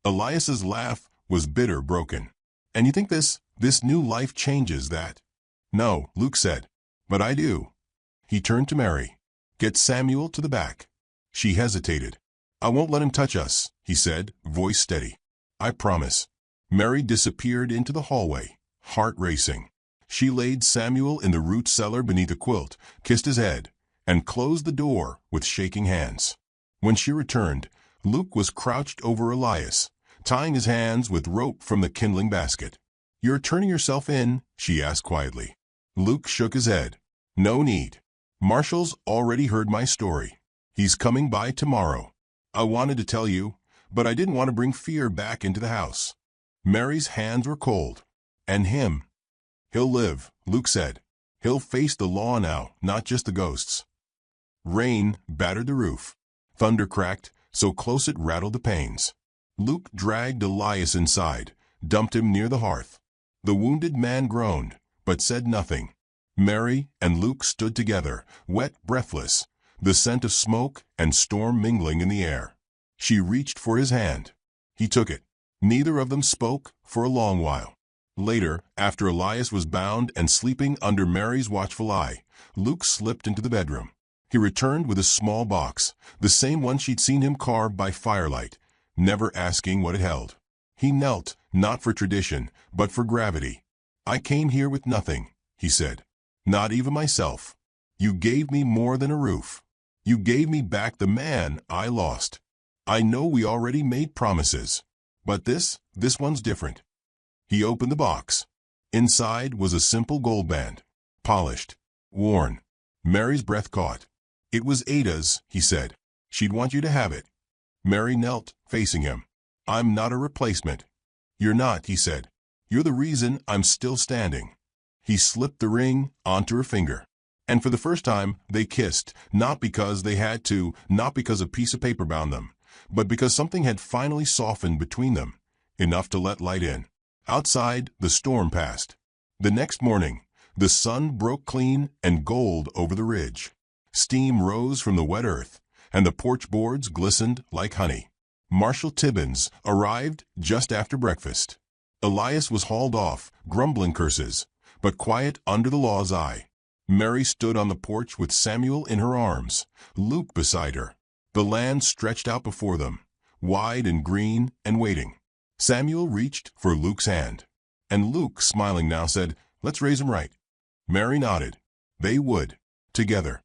Elias's laugh was bitter, broken. "And you think this new life changes that?" "No," Luke said. "But I do." He turned to Mary. "Get Samuel to the back." She hesitated. "I won't let him touch us," he said, voice steady. "I promise." Mary disappeared into the hallway, heart racing. She laid Samuel in the root cellar beneath a quilt, kissed his head, and closed the door with shaking hands. When she returned, Luke was crouched over Elias, tying his hands with rope from the kindling basket. "You're turning yourself in?" she asked quietly. Luke shook his head. "No need. Marshall's already heard my story. He's coming by tomorrow. I wanted to tell you, but I didn't want to bring fear back into the house." Mary's hands were cold. "And him?" "He'll live," Luke said. "He'll face the law now, not just the ghosts." Rain battered the roof. Thunder cracked, so close it rattled the panes. Luke dragged Elias inside, dumped him near the hearth. The wounded man groaned, but said nothing. Mary and Luke stood together, wet, breathless, the scent of smoke and storm mingling in the air. She reached for his hand. He took it. Neither of them spoke for a long while. Later, after Elias was bound and sleeping under Mary's watchful eye, Luke slipped into the bedroom. He returned with a small box, the same one she'd seen him carve by firelight, never asking what it held. He knelt, not for tradition, but for gravity. "I came here with nothing," he said. "Not even myself. You gave me more than a roof. You gave me back the man I lost. I know we already made promises. But this one's different." He opened the box. Inside was a simple gold band, polished, worn. Mary's breath caught. "It was Ada's," he said. "She'd want you to have it." Mary knelt, facing him. "I'm not a replacement." "You're not," he said. "You're the reason I'm still standing." He slipped the ring onto her finger. And for the first time, they kissed, not because they had to, not because a piece of paper bound them, but because something had finally softened between them, enough to let light in. Outside, the storm passed. The next morning, the sun broke clean and gold over the ridge. Steam rose from the wet earth, and the porch boards glistened like honey. Marshal Tibbins arrived just after breakfast. Elias was hauled off, grumbling curses, but quiet under the law's eye. Mary stood on the porch with Samuel in her arms, Luke beside her. The land stretched out before them, wide and green and waiting. Samuel reached for Luke's hand, and Luke, smiling now, said, "Let's raise him right." Mary nodded. They would, together.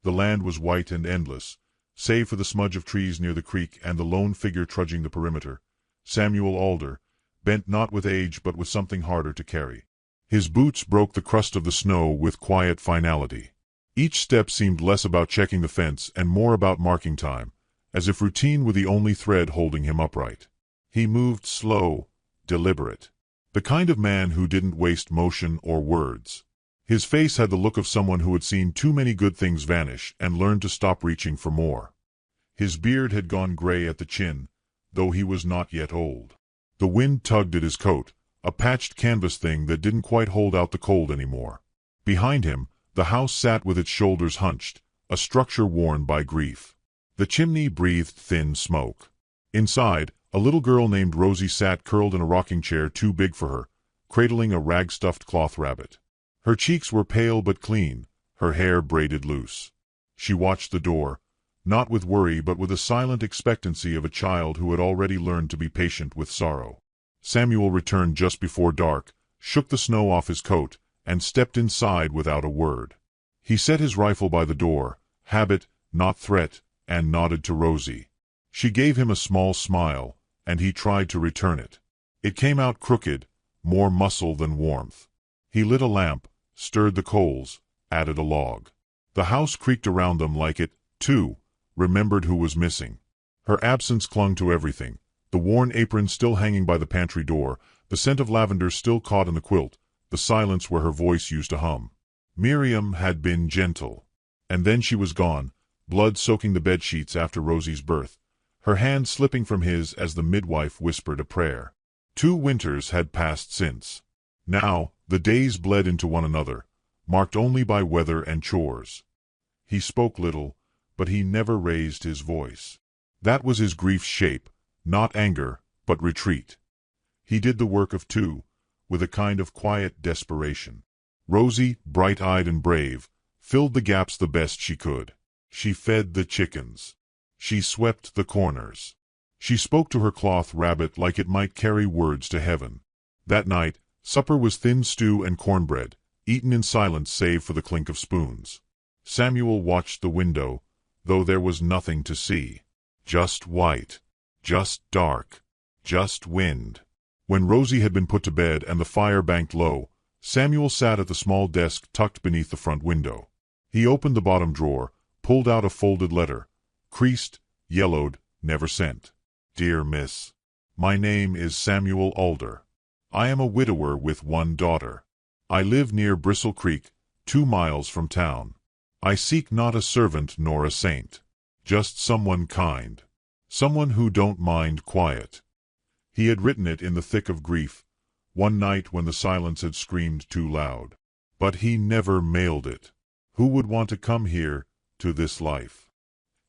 The land was white and endless, save for the smudge of trees near the creek and the lone figure trudging the perimeter, Samuel Alder, bent not with age but with something harder to carry. His boots broke the crust of the snow with quiet finality. Each step seemed less about checking the fence and more about marking time, as if routine were the only thread holding him upright. He moved slow, deliberate. The kind of man who didn't waste motion or words. His face had the look of someone who had seen too many good things vanish and learned to stop reaching for more. His beard had gone gray at the chin, though he was not yet old. The wind tugged at his coat, a patched canvas thing that didn't quite hold out the cold anymore. Behind him, the house sat with its shoulders hunched, a structure worn by grief. The chimney breathed thin smoke. Inside, a little girl named Rosie sat curled in a rocking chair too big for her, cradling a rag-stuffed cloth rabbit. Her cheeks were pale but clean, her hair braided loose. She watched the door, not with worry but with the silent expectancy of a child who had already learned to be patient with sorrow. Samuel returned just before dark, shook the snow off his coat, and stepped inside without a word. He set his rifle by the door, habit, not threat, and nodded to Rosie. She gave him a small smile, and he tried to return it. It came out crooked, more muscle than warmth. He lit a lamp, stirred the coals, added a log. The house creaked around them like it, too, remembered who was missing. Her absence clung to everything, the worn apron still hanging by the pantry door, the scent of lavender still caught in the quilt, the silence where her voice used to hum. Miriam had been gentle. And then she was gone, blood soaking the bedsheets after Rosie's birth, her hand slipping from his as the midwife whispered a prayer. 2 winters had passed since. Now, the days bled into one another, marked only by weather and chores. He spoke little, but he never raised his voice. That was his grief's shape, not anger, but retreat. He did the work of 2, with a kind of quiet desperation. Rosie, bright-eyed and brave, filled the gaps the best she could. She fed the chickens. She swept the corners. She spoke to her cloth rabbit like it might carry words to heaven. That night, supper was thin stew and cornbread, eaten in silence save for the clink of spoons. Samuel watched the window, though there was nothing to see. Just white. Just dark. Just wind. When Rosie had been put to bed and the fire banked low, Samuel sat at the small desk tucked beneath the front window. He opened the bottom drawer, pulled out a folded letter, creased, yellowed, never sent. Dear Miss, my name is Samuel Alder. I am a widower with 1 daughter. I live near Bristle Creek, 2 miles from town. I seek not a servant nor a saint, just someone kind, someone who don't mind quiet. He had written it in the thick of grief, one night when the silence had screamed too loud. But he never mailed it. Who would want to come here, to this life?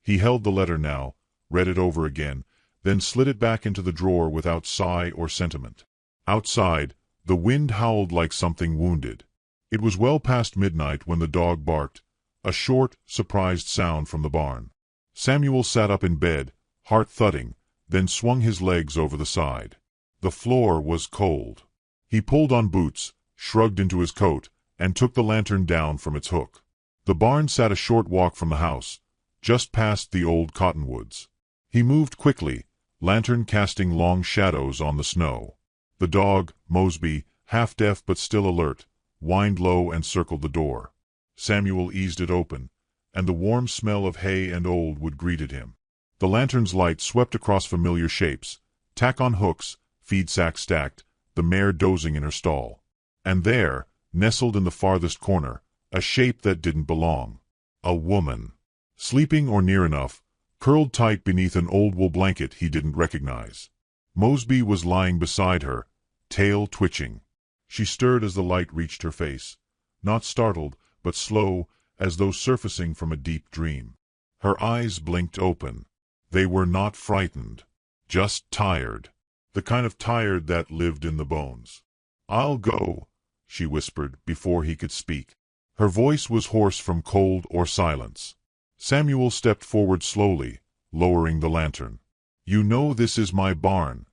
He held the letter now, read it over again, then slid it back into the drawer without sigh or sentiment. Outside, the wind howled like something wounded. It was well past midnight when the dog barked, a short, surprised sound from the barn. Samuel sat up in bed, heart thudding, then swung his legs over the side. The floor was cold. He pulled on boots, shrugged into his coat, and took the lantern down from its hook. The barn sat a short walk from the house, just past the old cottonwoods. He moved quickly, lantern casting long shadows on the snow. The dog, Mosby, half-deaf but still alert, whined low and circled the door. Samuel eased it open, and the warm smell of hay and old wood greeted him. The lantern's light swept across familiar shapes, tack on hooks, feed sack stacked, the mare dozing in her stall. And there, nestled in the farthest corner, a shape that didn't belong. A woman. Sleeping or near enough, curled tight beneath an old wool blanket he didn't recognize. Mosby was lying beside her, tail twitching. She stirred as the light reached her face, not startled, but slow, as though surfacing from a deep dream. Her eyes blinked open. They were not frightened, just tired, the kind of tired that lived in the bones. "I'll go," she whispered before he could speak. Her voice was hoarse from cold or silence. Samuel stepped forward slowly, lowering the lantern. "You know this is my barn?"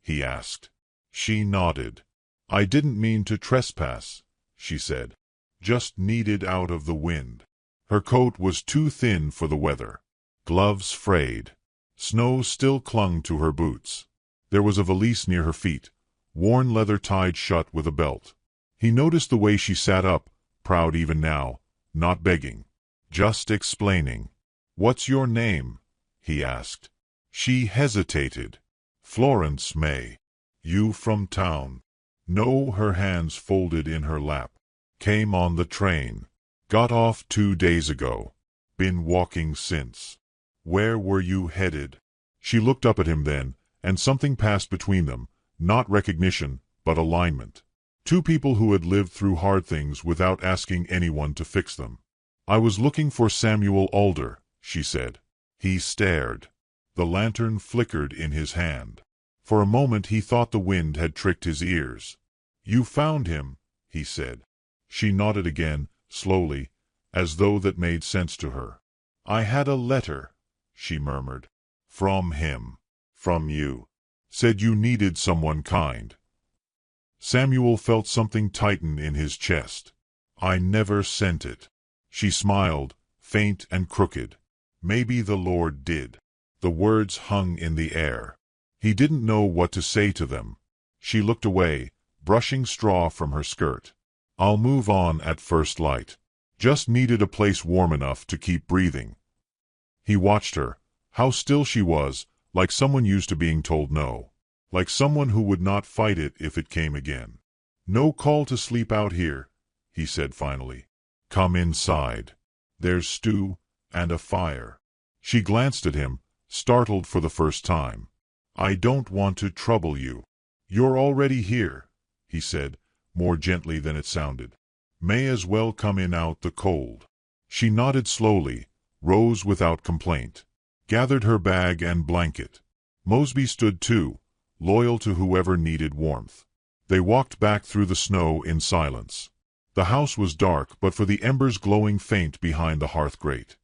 he asked. She nodded. "I didn't mean to trespass," she said. "Just needed out of the wind." Her coat was too thin for the weather. Gloves frayed. Snow still clung to her boots. There was a valise near her feet, worn leather tied shut with a belt. He noticed the way she sat up, proud even now, not begging, just explaining. "What's your name?" he asked. She hesitated. "Florence May." "You from town?" "No," her hands folded in her lap. "Came on the train. Got off 2 days ago. Been walking since." "Where were you headed?" She looked up at him then, and something passed between them, not recognition, but alignment. Two people who had lived through hard things without asking anyone to fix them. "I was looking for Samuel Alder," she said. He stared. The lantern flickered in his hand. For a moment he thought the wind had tricked his ears. "You found him," he said. She nodded again, slowly, as though that made sense to her. "I had a letter," she murmured. "From him. From you. Said you needed someone kind." Samuel felt something tighten in his chest. "I never sent it." She smiled, faint and crooked. "Maybe the Lord did." The words hung in the air. He didn't know what to say to them. She looked away, brushing straw from her skirt. "I'll move on at first light. Just needed a place warm enough to keep breathing." He watched her. How still she was, like someone used to being told no. Like someone who would not fight it if it came again. "No call to sleep out here," he said finally. "Come inside. There's stew and a fire." She glanced at him, startled for the first time. "I don't want to trouble you." "You're already here," he said, more gently than it sounded. "May as well come in out the cold." She nodded slowly, rose without complaint, gathered her bag and blanket. Mosby stood too, loyal to whoever needed warmth. They walked back through the snow in silence. The house was dark but for the embers glowing faint behind the hearth grate.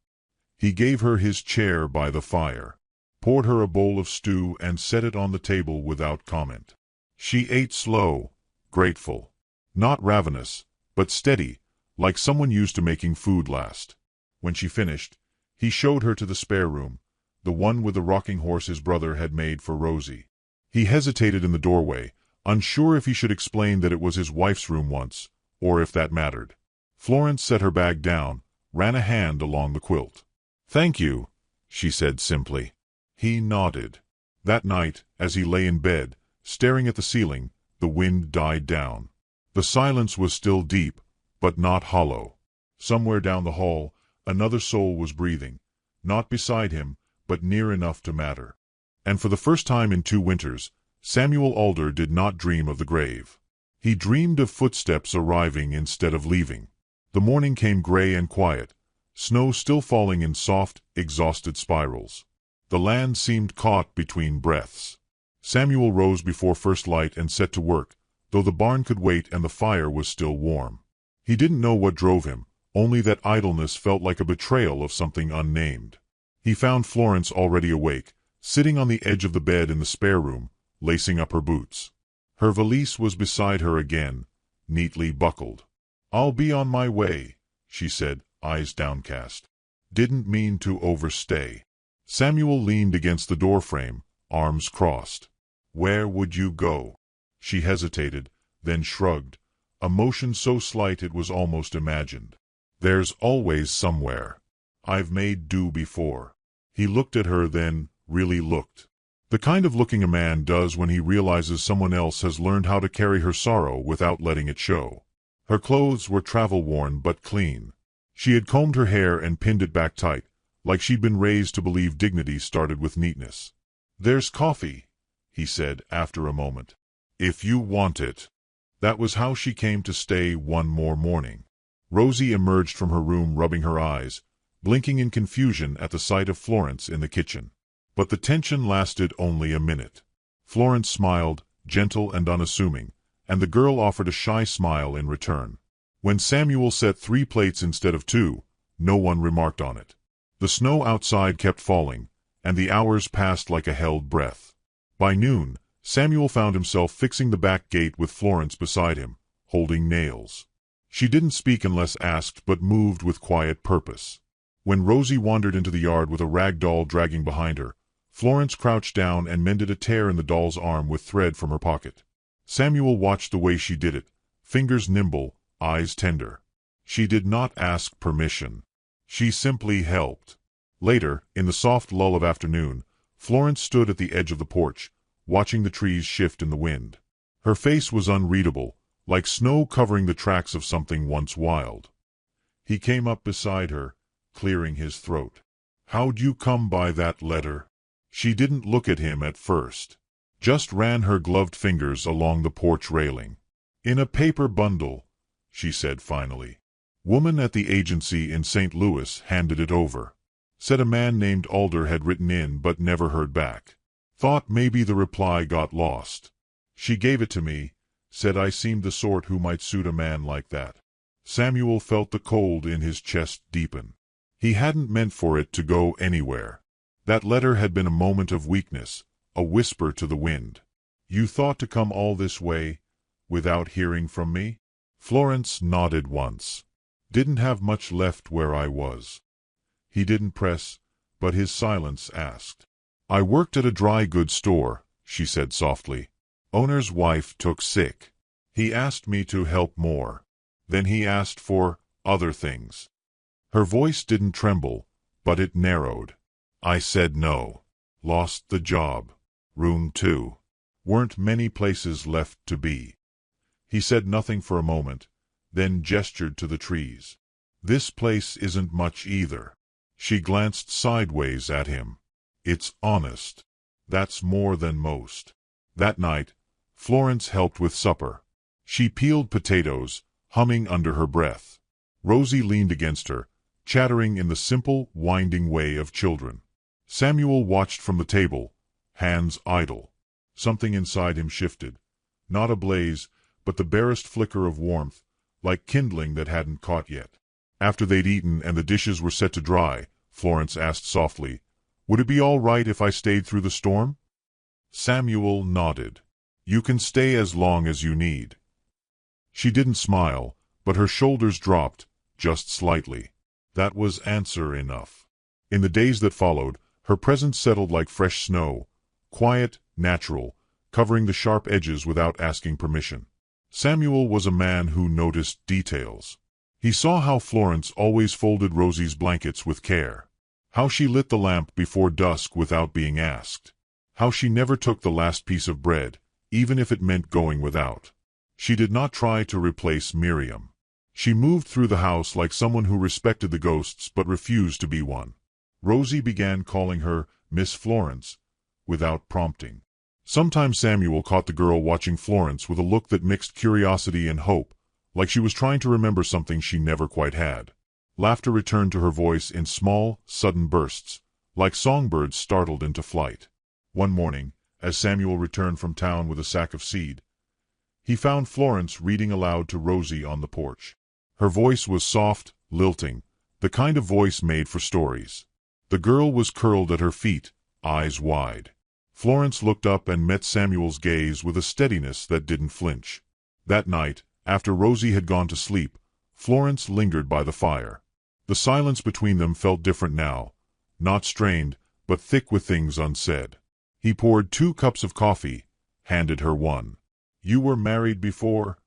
He gave her his chair by the fire, poured her a bowl of stew and set it on the table without comment. She ate slow, grateful. Not ravenous, but steady, like someone used to making food last. When she finished, he showed her to the spare room, the one with the rocking horse his brother had made for Rosie. He hesitated in the doorway, unsure if he should explain that it was his wife's room once, or if that mattered. Florence set her bag down, ran a hand along the quilt. "Thank you," she said simply. He nodded. That night, as he lay in bed, staring at the ceiling, the wind died down. The silence was still deep, but not hollow. Somewhere down the hall, another soul was breathing, not beside him, but near enough to matter. And for the first time in 2 winters, Samuel Alder did not dream of the grave. He dreamed of footsteps arriving instead of leaving. The morning came gray and quiet, snow still falling in soft, exhausted spirals. The land seemed caught between breaths. Samuel rose before first light and set to work, though the barn could wait and the fire was still warm. He didn't know what drove him, only that idleness felt like a betrayal of something unnamed. He found Florence already awake, sitting on the edge of the bed in the spare room, lacing up her boots. Her valise was beside her again, neatly buckled. "I'll be on my way," she said, eyes downcast. "Didn't mean to overstay." Samuel leaned against the doorframe, arms crossed. "Where would you go?" She hesitated, then shrugged, a motion so slight it was almost imagined. "There's always somewhere. I've made do before." He looked at her then, really looked. The kind of looking a man does when he realizes someone else has learned how to carry her sorrow without letting it show. Her clothes were travel-worn but clean. She had combed her hair and pinned it back tight, like she'd been raised to believe dignity started with neatness. "There's coffee," he said after a moment. "If you want it." That was how she came to stay one more morning. Rosie emerged from her room rubbing her eyes, blinking in confusion at the sight of Florence in the kitchen. But the tension lasted only a minute. Florence smiled, gentle and unassuming, and the girl offered a shy smile in return. When Samuel set 3 plates instead of 2, no one remarked on it. The snow outside kept falling, and the hours passed like a held breath. By noon, Samuel found himself fixing the back gate with Florence beside him, holding nails. She didn't speak unless asked, but moved with quiet purpose. When Rosie wandered into the yard with a rag doll dragging behind her, Florence crouched down and mended a tear in the doll's arm with thread from her pocket. Samuel watched the way she did it, fingers nimble, eyes tender. She did not ask permission. She simply helped. Later, in the soft lull of afternoon, Florence stood at the edge of the porch, watching the trees shift in the wind. Her face was unreadable, like snow covering the tracks of something once wild. He came up beside her, clearing his throat. "How'd you come by that letter?" She didn't look at him at first. Just ran her gloved fingers along the porch railing. "In a paper bundle," she said finally. "Woman at the agency in St. Louis handed it over. Said a man named Alder had written in but never heard back. Thought maybe the reply got lost. She gave it to me, said I seemed the sort who might suit a man like that." Samuel felt the cold in his chest deepen. He hadn't meant for it to go anywhere. That letter had been a moment of weakness, a whisper to the wind. "You thought to come all this way, without hearing from me?" Florence nodded once. "Didn't have much left where I was." He didn't press, but his silence asked. "I worked at a dry goods store," she said softly. "Owner's wife took sick. He asked me to help more. Then he asked for other things." Her voice didn't tremble, but it narrowed. "I said no. Lost the job. Room 2. Weren't many places left to be." He said nothing for a moment, then gestured to the trees. "This place isn't much either." She glanced sideways at him. "It's honest. That's more than most." That night, Florence helped with supper. She peeled potatoes, humming under her breath. Rosie leaned against her, chattering in the simple, winding way of children. Samuel watched from the table, hands idle. Something inside him shifted. Not a blaze, but the barest flicker of warmth, like kindling that hadn't caught yet. After they'd eaten and the dishes were set to dry, Florence asked softly, "Would it be all right if I stayed through the storm?" Samuel nodded. "You can stay as long as you need." She didn't smile, but her shoulders dropped, just slightly. That was answer enough. In the days that followed, her presence settled like fresh snow, quiet, natural, covering the sharp edges without asking permission. Samuel was a man who noticed details. He saw how Florence always folded Rosie's blankets with care, how she lit the lamp before dusk without being asked, how she never took the last piece of bread, even if it meant going without. She did not try to replace Miriam. She moved through the house like someone who respected the ghosts but refused to be one. Rosie began calling her Miss Florence, without prompting. Sometimes Samuel caught the girl watching Florence with a look that mixed curiosity and hope, like she was trying to remember something she never quite had. Laughter returned to her voice in small, sudden bursts, like songbirds startled into flight. One morning, as Samuel returned from town with a sack of seed, he found Florence reading aloud to Rosie on the porch. Her voice was soft, lilting, the kind of voice made for stories. The girl was curled at her feet, eyes wide. Florence looked up and met Samuel's gaze with a steadiness that didn't flinch. That night, after Rosie had gone to sleep, Florence lingered by the fire. The silence between them felt different now, not strained, but thick with things unsaid. He poured 2 cups of coffee, handed her one. "You were married before?"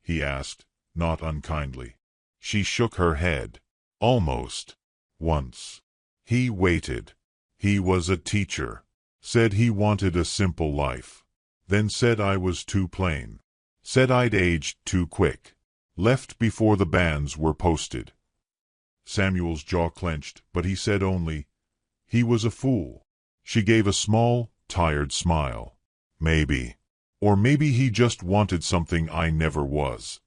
he asked, not unkindly. She shook her head. "Almost. Once." He waited. "He was a teacher. Said he wanted a simple life. Then said I was too plain. Said I'd aged too quick. Left before the banns were posted." Samuel's jaw clenched, but he said only, "He was a fool." She gave a small, tired smile. "Maybe. Or maybe he just wanted something I never was."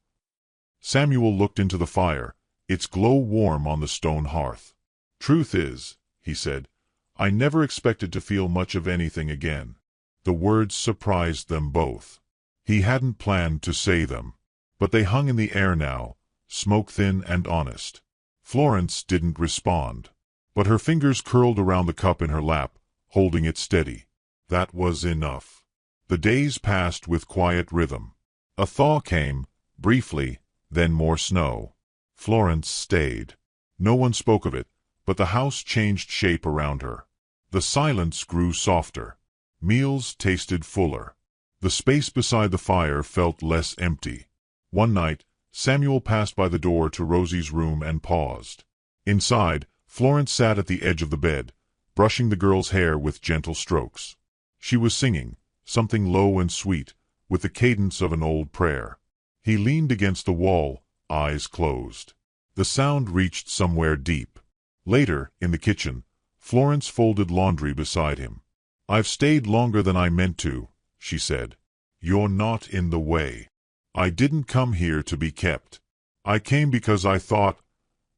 Samuel looked into the fire, its glow warm on the stone hearth. "Truth is," he said, "I never expected to feel much of anything again." The words surprised them both. He hadn't planned to say them, but they hung in the air now, smoke-thin and honest. Florence didn't respond, but her fingers curled around the cup in her lap, holding it steady. That was enough. The days passed with quiet rhythm. A thaw came, briefly, then more snow. Florence stayed. No one spoke of it, but the house changed shape around her. The silence grew softer. Meals tasted fuller. The space beside the fire felt less empty. One night, Samuel passed by the door to Rosie's room and paused. Inside, Florence sat at the edge of the bed, brushing the girl's hair with gentle strokes. She was singing, something low and sweet, with the cadence of an old prayer. He leaned against the wall, eyes closed. The sound reached somewhere deep. Later, in the kitchen, Florence folded laundry beside him. "I've stayed longer than I meant to," she said. "You're not in the way. I didn't come here to be kept. I came because I thought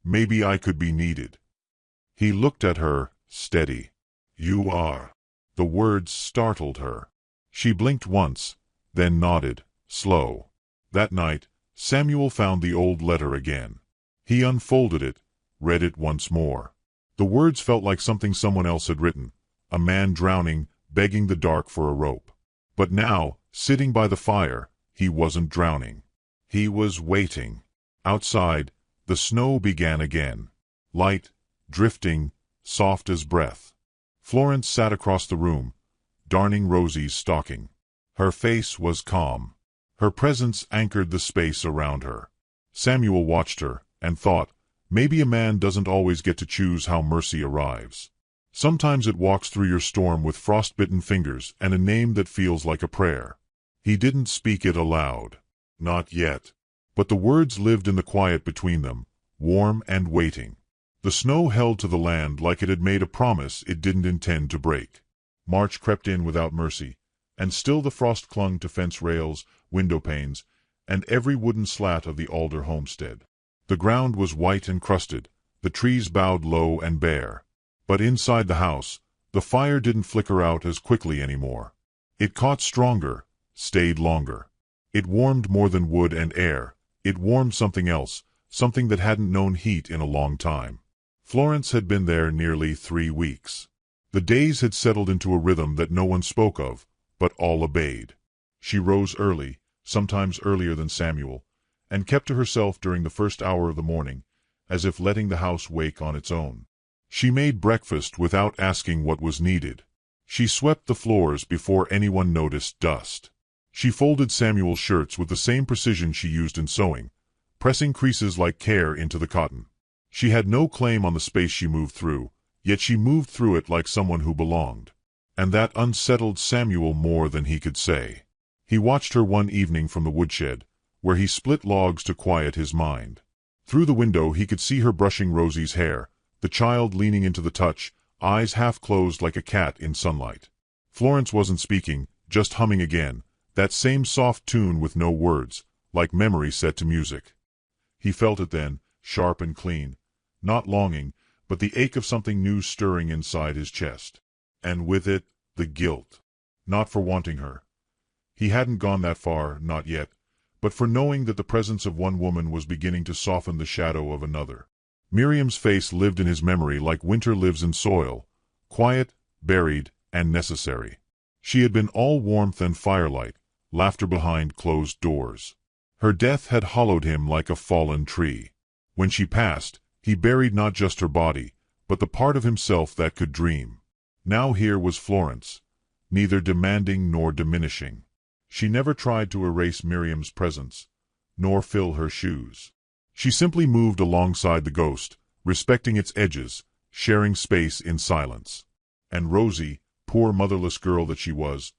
maybe I could be needed." He looked at her, steady. "You are." The words startled her. She blinked once, then nodded, slow. That night, Samuel found the old letter again. He unfolded it, read it once more. The words felt like something someone else had written, a man drowning, begging the dark for a rope. But now, sitting by the fire, he wasn't drowning. He was waiting. Outside, the snow began again. Light, drifting, soft as breath. Florence sat across the room, darning Rosie's stocking. Her face was calm. Her presence anchored the space around her. Samuel watched her, and thought, maybe a man doesn't always get to choose how mercy arrives. Sometimes it walks through your storm with frostbitten fingers and a name that feels like a prayer. He didn't speak it aloud. Not yet. But the words lived in the quiet between them, warm and waiting. The snow held to the land like it had made a promise it didn't intend to break. March crept in without mercy, and still the frost clung to fence rails, window panes, and every wooden slat of the Alder homestead. The ground was white and crusted, the trees bowed low and bare. But inside the house, the fire didn't flicker out as quickly anymore. It caught stronger, stayed longer. It warmed more than wood and air. It warmed something else, something that hadn't known heat in a long time. Florence had been there nearly 3 weeks. The days had settled into a rhythm that no one spoke of, but all obeyed. She rose early, sometimes earlier than Samuel, and kept to herself during the first hour of the morning, as if letting the house wake on its own. She made breakfast without asking what was needed. She swept the floors before anyone noticed dust. She folded Samuel's shirts with the same precision she used in sewing, pressing creases like care into the cotton. She had no claim on the space she moved through, yet she moved through it like someone who belonged. And that unsettled Samuel more than he could say. He watched her one evening from the woodshed, where he split logs to quiet his mind. Through the window he could see her brushing Rosie's hair, the child leaning into the touch, eyes half closed like a cat in sunlight. Florence wasn't speaking, just humming again, that same soft tune with no words, like memory set to music. He felt it then, sharp and clean. Not longing, but the ache of something new stirring inside his chest. And with it, the guilt. Not for wanting her. He hadn't gone that far, not yet, but for knowing that the presence of one woman was beginning to soften the shadow of another. Miriam's face lived in his memory like winter lives in soil, quiet, buried, and necessary. She had been all warmth and firelight, laughter behind closed doors. Her death had hollowed him like a fallen tree. When she passed, he buried not just her body, but the part of himself that could dream. Now here was Florence, neither demanding nor diminishing. She never tried to erase Miriam's presence, nor fill her shoes. She simply moved alongside the ghost, respecting its edges, sharing space in silence. And Rosie, poor motherless girl that she was,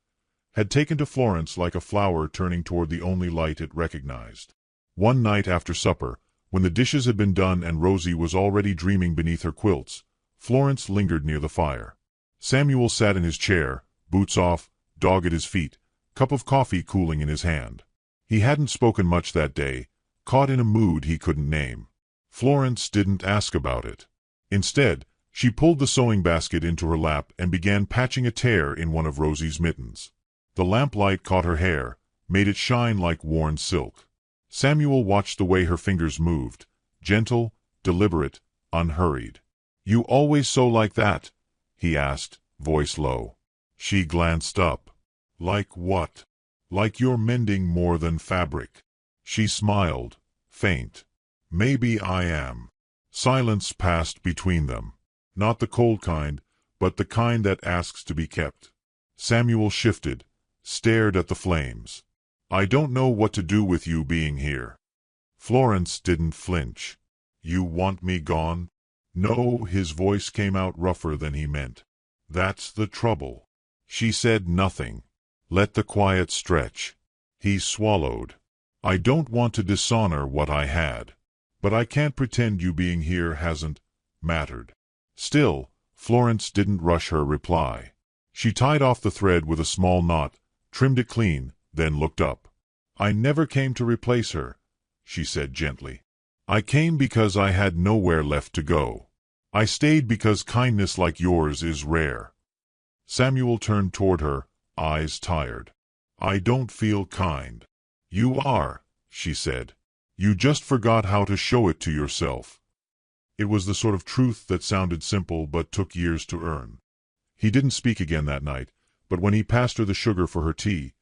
had taken to Florence like a flower turning toward the only light it recognized. One night after supper, when the dishes had been done and Rosie was already dreaming beneath her quilts, Florence lingered near the fire. Samuel sat in his chair, boots off, dog at his feet, cup of coffee cooling in his hand. He hadn't spoken much that day, caught in a mood he couldn't name. Florence didn't ask about it. Instead, she pulled the sewing basket into her lap and began patching a tear in one of Rosie's mittens. The lamplight caught her hair, made it shine like worn silk. Samuel watched the way her fingers moved, gentle, deliberate, unhurried. "You always sew like that?" he asked, voice low. She glanced up. "Like what?" "Like you're mending more than fabric." She smiled, faint. "Maybe I am." Silence passed between them. Not the cold kind, but the kind that asks to be kept. Samuel shifted, stared at the flames. "I don't know what to do with you being here." Florence didn't flinch. "You want me gone?" "No," his voice came out rougher than he meant. "That's the trouble." She said nothing. Let the quiet stretch. He swallowed. "I don't want to dishonor what I had. But I can't pretend you being here hasn't mattered." Still, Florence didn't rush her reply. She tied off the thread with a small knot, trimmed it clean, then looked up. "I never came to replace her," she said gently. "I came because I had nowhere left to go. I stayed because kindness like yours is rare." Samuel turned toward her, eyes tired. "I don't feel kind." "You are," she said. "You just forgot how to show it to yourself." It was the sort of truth that sounded simple but took years to earn. He didn't speak again that night, but when he passed her the sugar for her tea,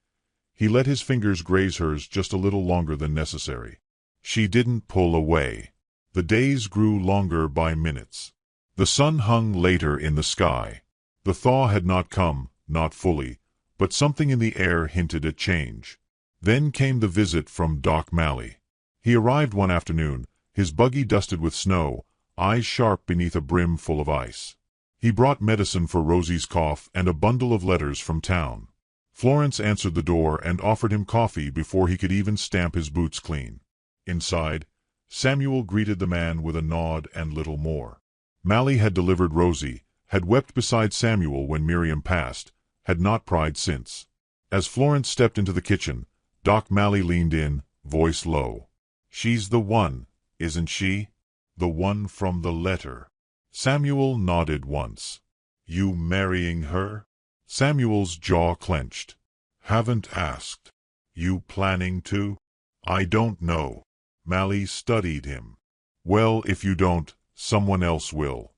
he let his fingers graze hers just a little longer than necessary. She didn't pull away. The days grew longer by minutes. The sun hung later in the sky. The thaw had not come, not fully, but something in the air hinted at change. Then came the visit from Doc Malley. He arrived one afternoon, his buggy dusted with snow, eyes sharp beneath a brim full of ice. He brought medicine for Rosie's cough and a bundle of letters from town. Florence answered the door and offered him coffee before he could even stamp his boots clean. Inside, Samuel greeted the man with a nod and little more. Malley had delivered Rosie, had wept beside Samuel when Miriam passed, had not cried since. As Florence stepped into the kitchen, Doc Malley leaned in, voice low. "She's the one, isn't she? The one from the letter." Samuel nodded once. "You marrying her?" Samuel's jaw clenched. "Haven't asked." "You planning to?" "I don't know." Malley studied him. "Well, if you don't, someone else will."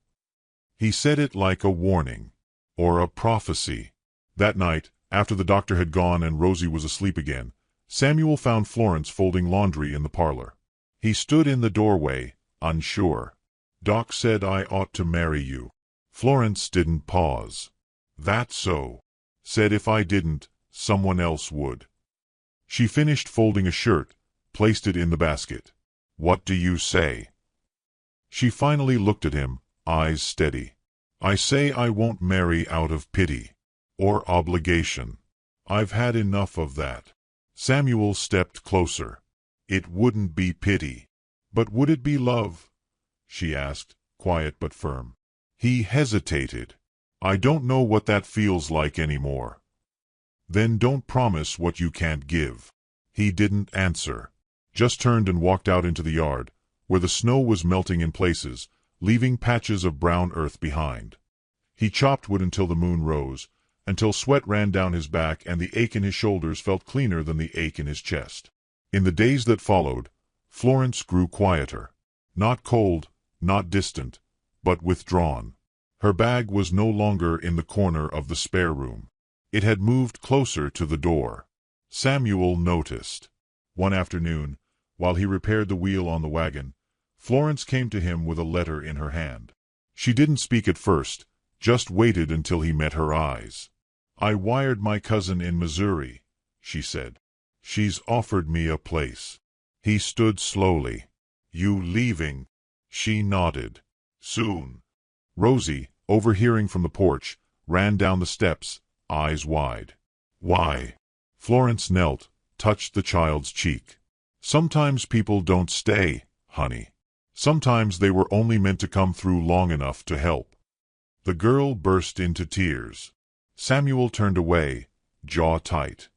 He said it like a warning. Or a prophecy. That night, after the doctor had gone and Rosie was asleep again, Samuel found Florence folding laundry in the parlor. He stood in the doorway, unsure. "Doc said I ought to marry you." Florence didn't pause. "That so?" "Said if I didn't, someone else would." She finished folding a shirt, placed it in the basket. "What do you say?" She finally looked at him, eyes steady. "I say I won't marry out of pity. Or obligation. I've had enough of that." Samuel stepped closer. "It wouldn't be pity." "But would it be love?" she asked, quiet but firm. He hesitated. "I don't know what that feels like anymore." "Then don't promise what you can't give." He didn't answer. Just turned and walked out into the yard, where the snow was melting in places, leaving patches of brown earth behind. He chopped wood until the moon rose, until sweat ran down his back and the ache in his shoulders felt cleaner than the ache in his chest. In the days that followed, Florence grew quieter. Not cold, not distant, but withdrawn. Her bag was no longer in the corner of the spare room. It had moved closer to the door. Samuel noticed. One afternoon, while he repaired the wheel on the wagon, Florence came to him with a letter in her hand. She didn't speak at first, just waited until he met her eyes. "I wired my cousin in Missouri," she said. "She's offered me a place." He stood slowly. "You leaving?" She nodded. "Soon." Rosie, overhearing from the porch, ran down the steps, eyes wide. "Why?" Florence knelt, touched the child's cheek. "Sometimes people don't stay, honey. Sometimes they were only meant to come through long enough to help." The girl burst into tears. Samuel turned away, jaw tight.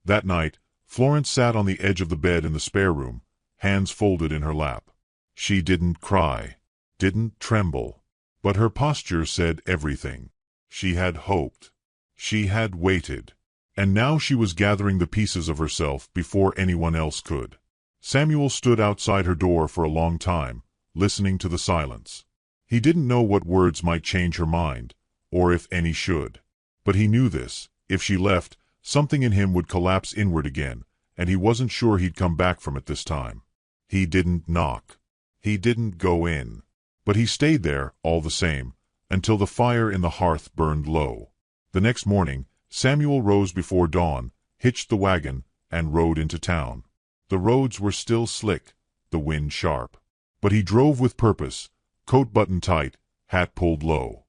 That night, Florence sat on the edge of the bed in the spare room, hands folded in her lap. She didn't cry, didn't tremble, but her posture said everything. She had hoped. She had waited. And now she was gathering the pieces of herself before anyone else could. Samuel stood outside her door for a long time, listening to the silence. He didn't know what words might change her mind, or if any should. But he knew this: if she left, something in him would collapse inward again, and he wasn't sure he'd come back from it this time. He didn't knock. He didn't go in. But he stayed there, all the same, until the fire in the hearth burned low. The next morning, Samuel rose before dawn, hitched the wagon, and rode into town. The roads were still slick, the wind sharp. But he drove with purpose, coat buttoned tight, hat pulled low.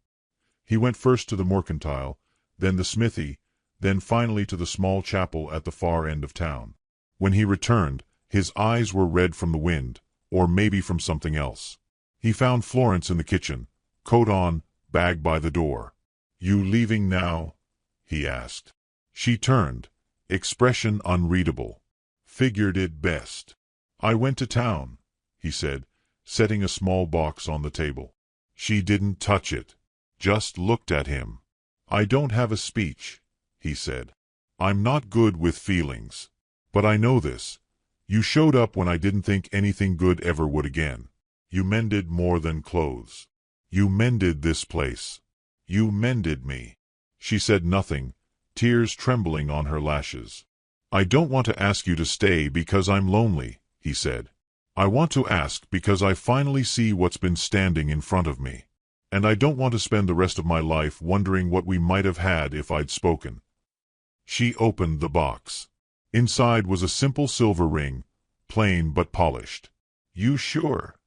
He went first to the mercantile, then the smithy, then finally to the small chapel at the far end of town. When he returned, his eyes were red from the wind, or maybe from something else. He found Florence in the kitchen, coat on, bag by the door. "You leaving now?" he asked. She turned, expression unreadable. "Figured it best. I went to town," he said, setting a small box on the table. She didn't touch it, just looked at him. "I don't have a speech," he said. "I'm not good with feelings. But I know this. You showed up when I didn't think anything good ever would again. You mended more than clothes. You mended this place. You mended me." She said nothing, tears trembling on her lashes. "I don't want to ask you to stay because I'm lonely," he said. "I want to ask because I finally see what's been standing in front of me. And I don't want to spend the rest of my life wondering what we might have had if I'd spoken." She opened the box. Inside was a simple silver ring, plain but polished. "You sure?"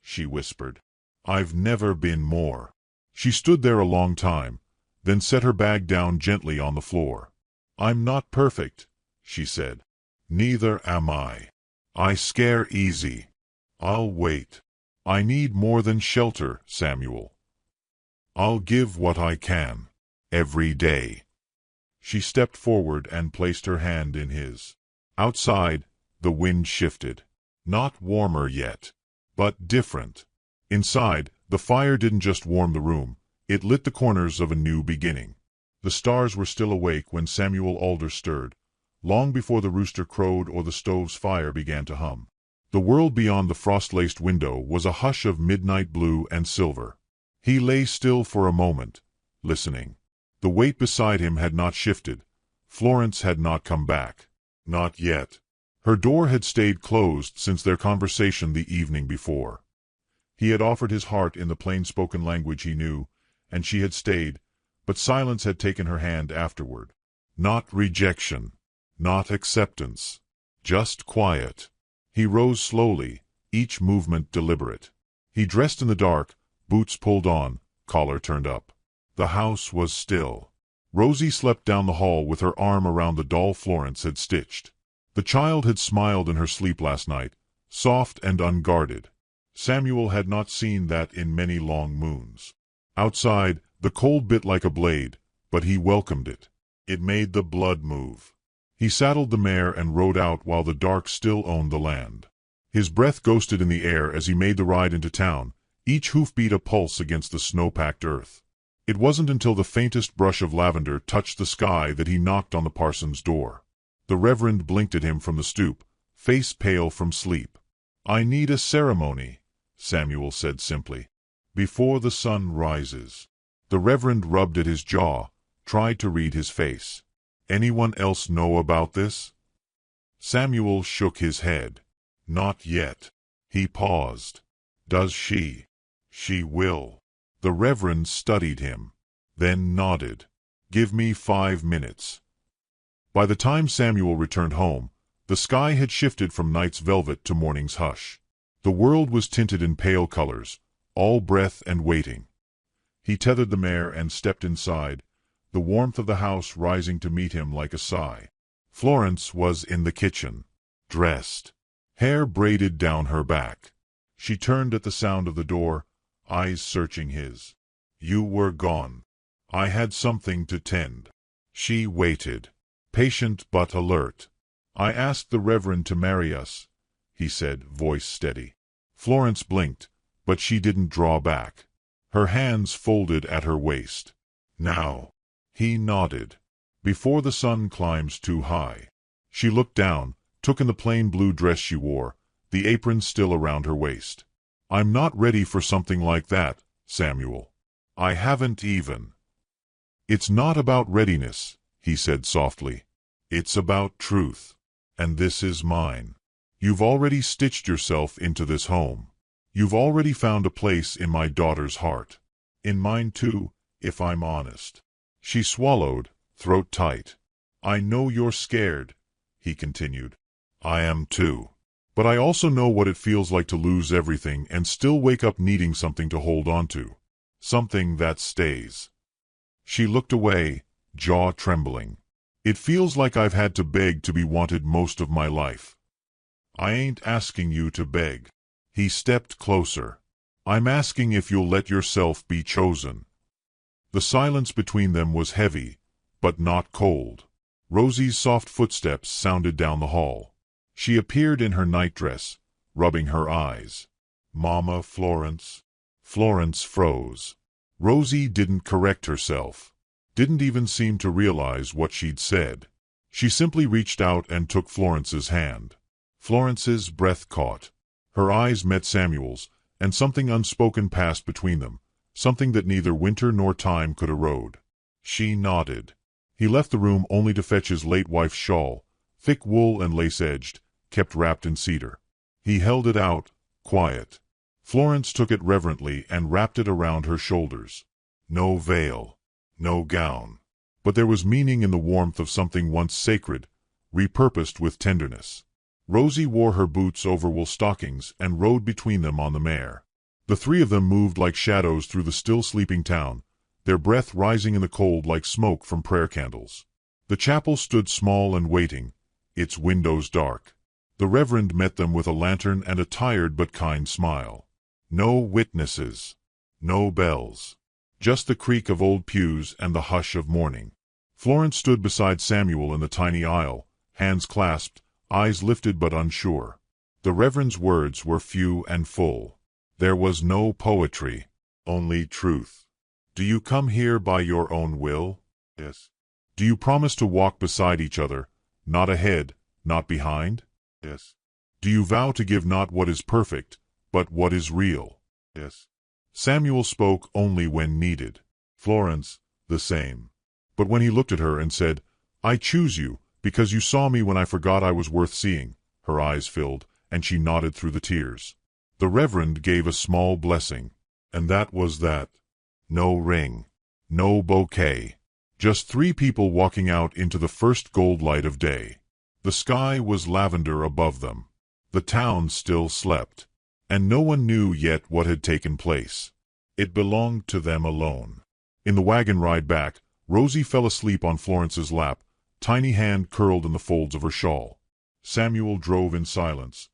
she whispered. "I've never been more." She stood there a long time, then set her bag down gently on the floor. "I'm not perfect," she said. "Neither am I. I scare easy. I'll wait. I need more than shelter, Samuel. I'll give what I can, every day." She stepped forward and placed her hand in his. Outside, the wind shifted. Not warmer yet, but different. Inside, the fire didn't just warm the room, it lit the corners of a new beginning. The stars were still awake when Samuel Alder stirred, long before the rooster crowed or the stove's fire began to hum. The world beyond the frost-laced window was a hush of midnight blue and silver. He lay still for a moment, listening. The weight beside him had not shifted. Florence had not come back. Not yet. Her door had stayed closed since their conversation the evening before. He had offered his heart in the plain-spoken language he knew, and she had stayed, but silence had taken her hand afterward. Not rejection, not acceptance, just quiet. He rose slowly, each movement deliberate. He dressed in the dark, boots pulled on, collar turned up. The house was still. Rosie slept down the hall with her arm around the doll Florence had stitched. The child had smiled in her sleep last night, soft and unguarded. Samuel had not seen that in many long moons. Outside, the cold bit like a blade, but he welcomed it. It made the blood move. He saddled the mare and rode out while the dark still owned the land. His breath ghosted in the air as he made the ride into town, each hoofbeat a pulse against the snow-packed earth. It wasn't until the faintest brush of lavender touched the sky that he knocked on the parson's door. The Reverend blinked at him from the stoop, face pale from sleep. "I need a ceremony," Samuel said simply. "Before the sun rises." The Reverend rubbed at his jaw, tried to read his face. "Anyone else know about this?" Samuel shook his head. "Not yet." He paused. "Does she?" "She will." The Reverend studied him, then nodded. "Give me 5 minutes." By the time Samuel returned home, the sky had shifted from night's velvet to morning's hush. The world was tinted in pale colors, all breath and waiting. He tethered the mare and stepped inside, the warmth of the house rising to meet him like a sigh. Florence was in the kitchen, dressed, hair braided down her back. She turned at the sound of the door, eyes searching his. "You were gone. I had something to tend." She waited, patient but alert. "I asked the Reverend to marry us," he said, voice steady. Florence blinked, but she didn't draw back. Her hands folded at her waist. Now. He nodded. Before the sun climbs too high. She looked down, took in the plain blue dress she wore, the apron still around her waist. I'm not ready for something like that, Samuel. I haven't even. It's not about readiness, he said softly. It's about truth. And this is mine. You've already stitched yourself into this home. You've already found a place in my daughter's heart. In mine too, if I'm honest. She swallowed, throat tight. I know you're scared, he continued. I am too. But I also know what it feels like to lose everything and still wake up needing something to hold on to. Something that stays. She looked away, jaw trembling. It feels like I've had to beg to be wanted most of my life. I ain't asking you to beg. He stepped closer. I'm asking if you'll let yourself be chosen. The silence between them was heavy, but not cold. Rosie's soft footsteps sounded down the hall. She appeared in her nightdress, rubbing her eyes. Mama Florence. Florence froze. Rosie didn't correct herself. Didn't even seem to realize what she'd said. She simply reached out and took Florence's hand. Florence's breath caught. Her eyes met Samuel's, and something unspoken passed between them, something that neither winter nor time could erode. She nodded. He left the room only to fetch his late wife's shawl, thick wool and lace-edged, kept wrapped in cedar. He held it out, quiet. Florence took it reverently and wrapped it around her shoulders. No veil, no gown. But there was meaning in the warmth of something once sacred, repurposed with tenderness. Rosie wore her boots over wool stockings and rode between them on the mare. The three of them moved like shadows through the still sleeping town, their breath rising in the cold like smoke from prayer candles. The chapel stood small and waiting, its windows dark. The Reverend met them with a lantern and a tired but kind smile. No witnesses. No bells. Just the creak of old pews and the hush of mourning. Florence stood beside Samuel in the tiny aisle, hands clasped, eyes lifted but unsure. The Reverend's words were few and full. There was no poetry, only truth. Do you come here by your own will? Yes. Do you promise to walk beside each other, not ahead, not behind? Yes. Do you vow to give not what is perfect, but what is real? Yes. Samuel spoke only when needed. Florence, the same. But when he looked at her and said, I choose you, because you saw me when I forgot I was worth seeing, her eyes filled, and she nodded through the tears. The Reverend gave a small blessing. And that was that. No ring. No bouquet. Just three people walking out into the first gold light of day. The sky was lavender above them. The town still slept. And no one knew yet what had taken place. It belonged to them alone. In the wagon ride back, Rosie fell asleep on Florence's lap, tiny hand curled in the folds of her shawl. Samuel drove in silence,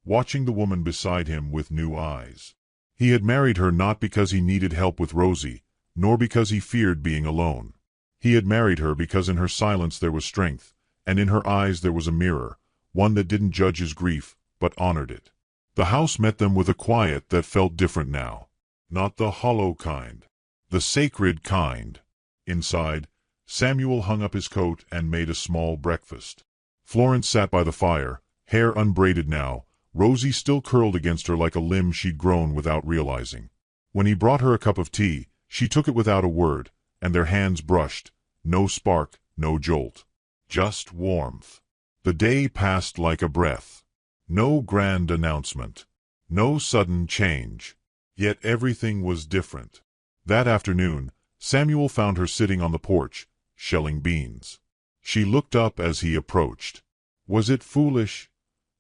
watching the woman beside him with new eyes. He had married her not because he needed help with Rosie, nor because he feared being alone. He had married her because in her silence there was strength, and in her eyes there was a mirror, one that didn't judge his grief, but honored it. The house met them with a quiet that felt different now. Not the hollow kind. The sacred kind. Inside, Samuel hung up his coat and made a small breakfast. Florence sat by the fire, hair unbraided now, Rosie still curled against her like a limb she'd grown without realizing. When he brought her a cup of tea, she took it without a word, and their hands brushed. No spark, no jolt. Just warmth. The day passed like a breath. No grand announcement. No sudden change. Yet everything was different. That afternoon, Samuel found her sitting on the porch, shelling beans. She looked up as he approached. Was it foolish,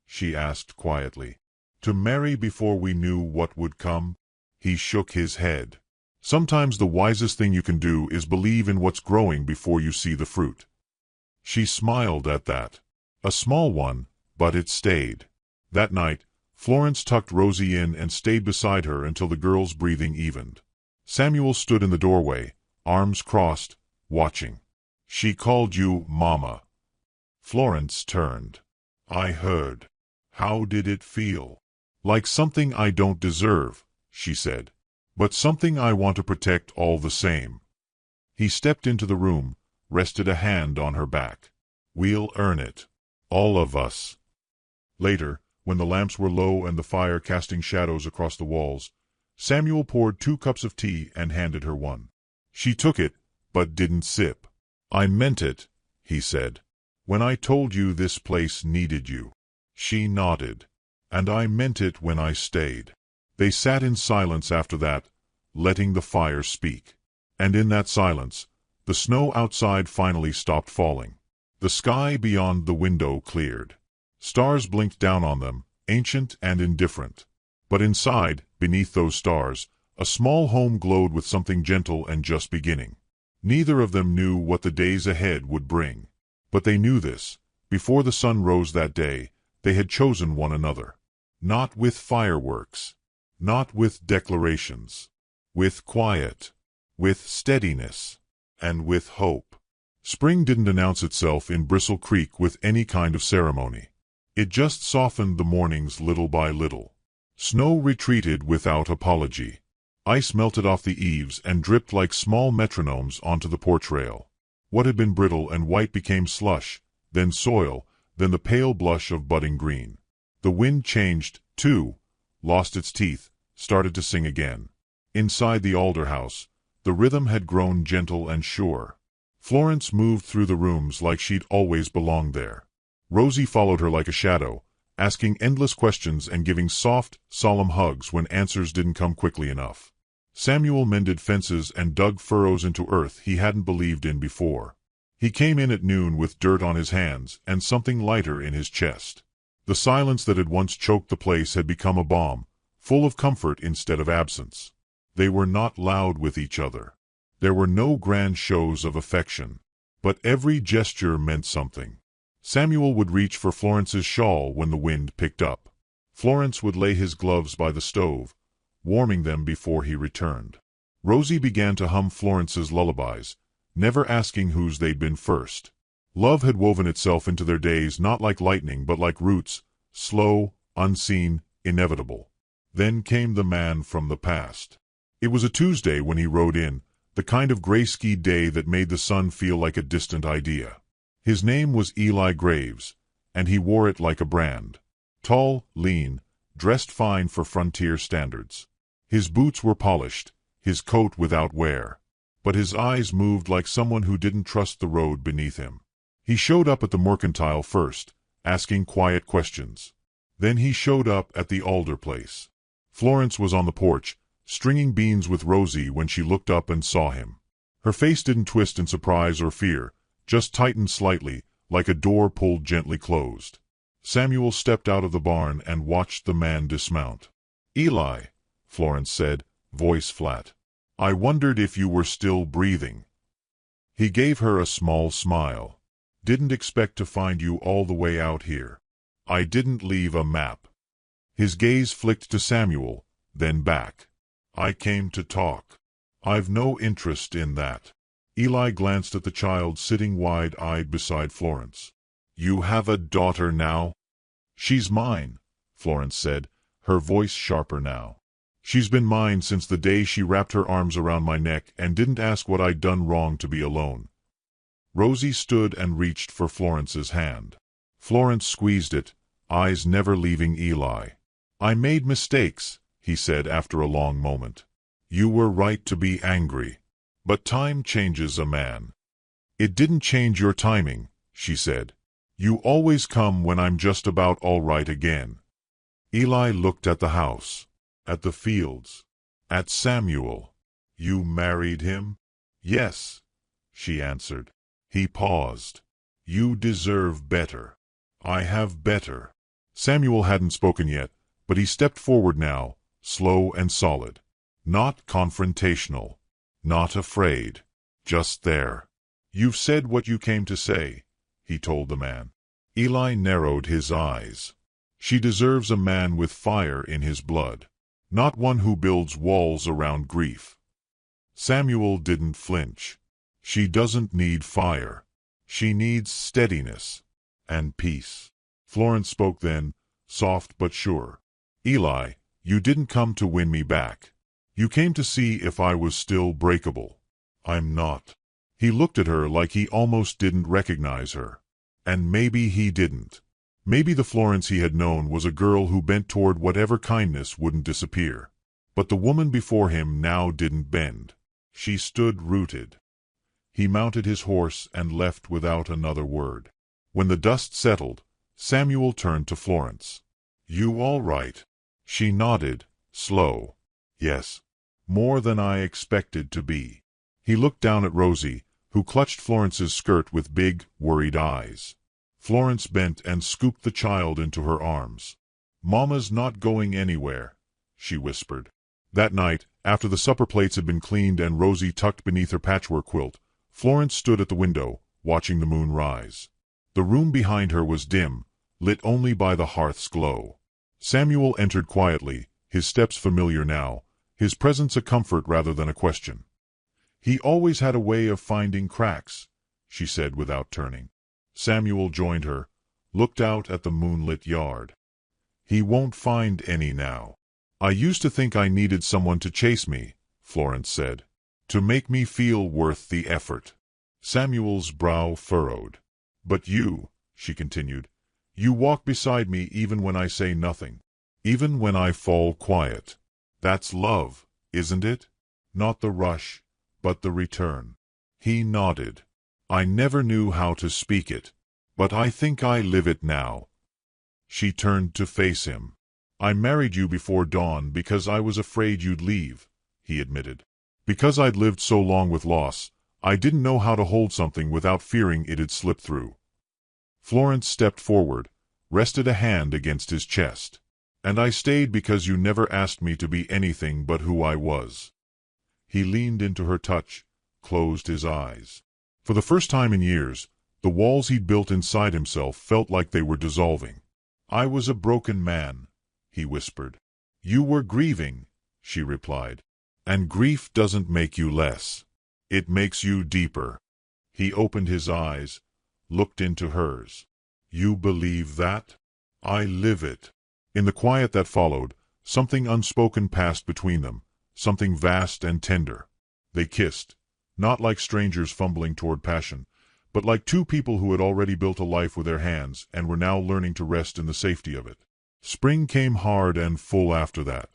she asked quietly, to marry before we knew what would come? He shook his head. Sometimes the wisest thing you can do is believe in what's growing before you see the fruit. She smiled at that. A small one, but it stayed. That night, Florence tucked Rosie in and stayed beside her until the girl's breathing evened. Samuel stood in the doorway, arms crossed, watching. She called you Mama. Florence turned. I heard. How did it feel? Like something I don't deserve, she said. But something I want to protect all the same. He stepped into the room, rested a hand on her back. We'll earn it. All of us. Later, when the lamps were low and the fire casting shadows across the walls, Samuel poured 2 cups of tea and handed her one. She took it, but didn't sip. I meant it, he said. When I told you this place needed you. She nodded. And I meant it when I stayed. They sat in silence after that, letting the fire speak. And in that silence, the snow outside finally stopped falling. The sky beyond the window cleared. Stars blinked down on them, ancient and indifferent. But inside, beneath those stars, a small home glowed with something gentle and just beginning. Neither of them knew what the days ahead would bring. But they knew this. Before the sun rose that day, they had chosen one another. Not with fireworks. Not with declarations. With quiet. With steadiness. And with hope. Spring didn't announce itself in Bristle Creek with any kind of ceremony. It just softened the mornings little by little. Snow retreated without apology. Ice melted off the eaves and dripped like small metronomes onto the porch rail. What had been brittle and white became slush, then soil, then the pale blush of budding green. The wind changed, too, lost its teeth, started to sing again. Inside the Alder house, the rhythm had grown gentle and sure. Florence moved through the rooms like she'd always belonged there. Rosie followed her like a shadow, asking endless questions and giving soft, solemn hugs when answers didn't come quickly enough. Samuel mended fences and dug furrows into earth he hadn't believed in before. He came in at noon with dirt on his hands and something lighter in his chest. The silence that had once choked the place had become a balm, full of comfort instead of absence. They were not loud with each other. There were no grand shows of affection. But every gesture meant something. Samuel would reach for Florence's shawl when the wind picked up. Florence would lay his gloves by the stove, warming them before he returned. Rosie began to hum Florence's lullabies, never asking whose they'd been first. Love had woven itself into their days not like lightning but like roots, slow, unseen, inevitable. Then came the man from the past. It was a Tuesday when he rode in, the kind of gray-skied day that made the sun feel like a distant idea. His name was Eli Graves, and he wore it like a brand. Tall, lean, dressed fine for frontier standards. His boots were polished, his coat without wear. But his eyes moved like someone who didn't trust the road beneath him. He showed up at the Mercantile first, asking quiet questions. Then he showed up at the Alder place. Florence was on the porch, stringing beans with Rosie when she looked up and saw him. Her face didn't twist in surprise or fear, just tightened slightly, like a door pulled gently closed. Samuel stepped out of the barn and watched the man dismount. "Eli," Florence said, voice flat. "I wondered if you were still breathing." He gave her a small smile. "Didn't expect to find you all the way out here. I didn't leave a map." His gaze flicked to Samuel, then back. "I came to talk. I've no interest in that." Eli glanced at the child sitting wide-eyed beside Florence. "You have a daughter now?" "She's mine," Florence said, her voice sharper now. "She's been mine since the day she wrapped her arms around my neck and didn't ask what I'd done wrong to be alone." Rosie stood and reached for Florence's hand. Florence squeezed it, eyes never leaving Eli. "I made mistakes," he said after a long moment. "You were right to be angry. But time changes a man." "It didn't change your timing," she said. "You always come when I'm just about all right again." Eli looked at the house, at the fields, at Samuel. "You married him?" "Yes," she answered. He paused. "You deserve better." "I have better." Samuel hadn't spoken yet, but he stepped forward now, slow and solid. Not confrontational. Not afraid. Just there. "You've said what you came to say," he told the man. Eli narrowed his eyes. "She deserves a man with fire in his blood. Not one who builds walls around grief." Samuel didn't flinch. "She doesn't need fire. She needs steadiness. And peace." Florence spoke then, soft but sure. Eli, you didn't come to win me back. You came to see if I was still breakable. I'm not. He looked at her like he almost didn't recognize her. And maybe he didn't. Maybe the Florence he had known was a girl who bent toward whatever kindness wouldn't disappear. But the woman before him now didn't bend. She stood rooted. He mounted his horse and left without another word. When the dust settled, Samuel turned to Florence. You all right? She nodded, slow. Yes. More than I expected to be. He looked down at Rosie, who clutched Florence's skirt with big, worried eyes. Florence bent and scooped the child into her arms. Mama's not going anywhere, she whispered. That night, after the supper plates had been cleaned and Rosie tucked beneath her patchwork quilt, Florence stood at the window, watching the moon rise. The room behind her was dim, lit only by the hearth's glow. Samuel entered quietly, his steps familiar now, his presence a comfort rather than a question. He always had a way of finding cracks, she said without turning. Samuel joined her, looked out at the moonlit yard. He won't find any now. I used to think I needed someone to chase me, Florence said, to make me feel worth the effort. Samuel's brow furrowed. But you, she continued, you walk beside me even when I say nothing, even when I fall quiet. That's love, isn't it? Not the rush, but the return. He nodded. I never knew how to speak it, but I think I live it now. She turned to face him. I married you before dawn because I was afraid you'd leave, he admitted. Because I'd lived so long with loss, I didn't know how to hold something without fearing it'd slip through. Florence stepped forward, rested a hand against his chest. And I stayed because you never asked me to be anything but who I was. He leaned into her touch, closed his eyes. For the first time in years, the walls he'd built inside himself felt like they were dissolving. I was a broken man, he whispered. You were grieving, she replied. And grief doesn't make you less. It makes you deeper. He opened his eyes, looked into hers. You believe that? I live it. In the quiet that followed, something unspoken passed between them, something vast and tender. They kissed, not like strangers fumbling toward passion, but like two people who had already built a life with their hands and were now learning to rest in the safety of it. Spring came hard and full after that.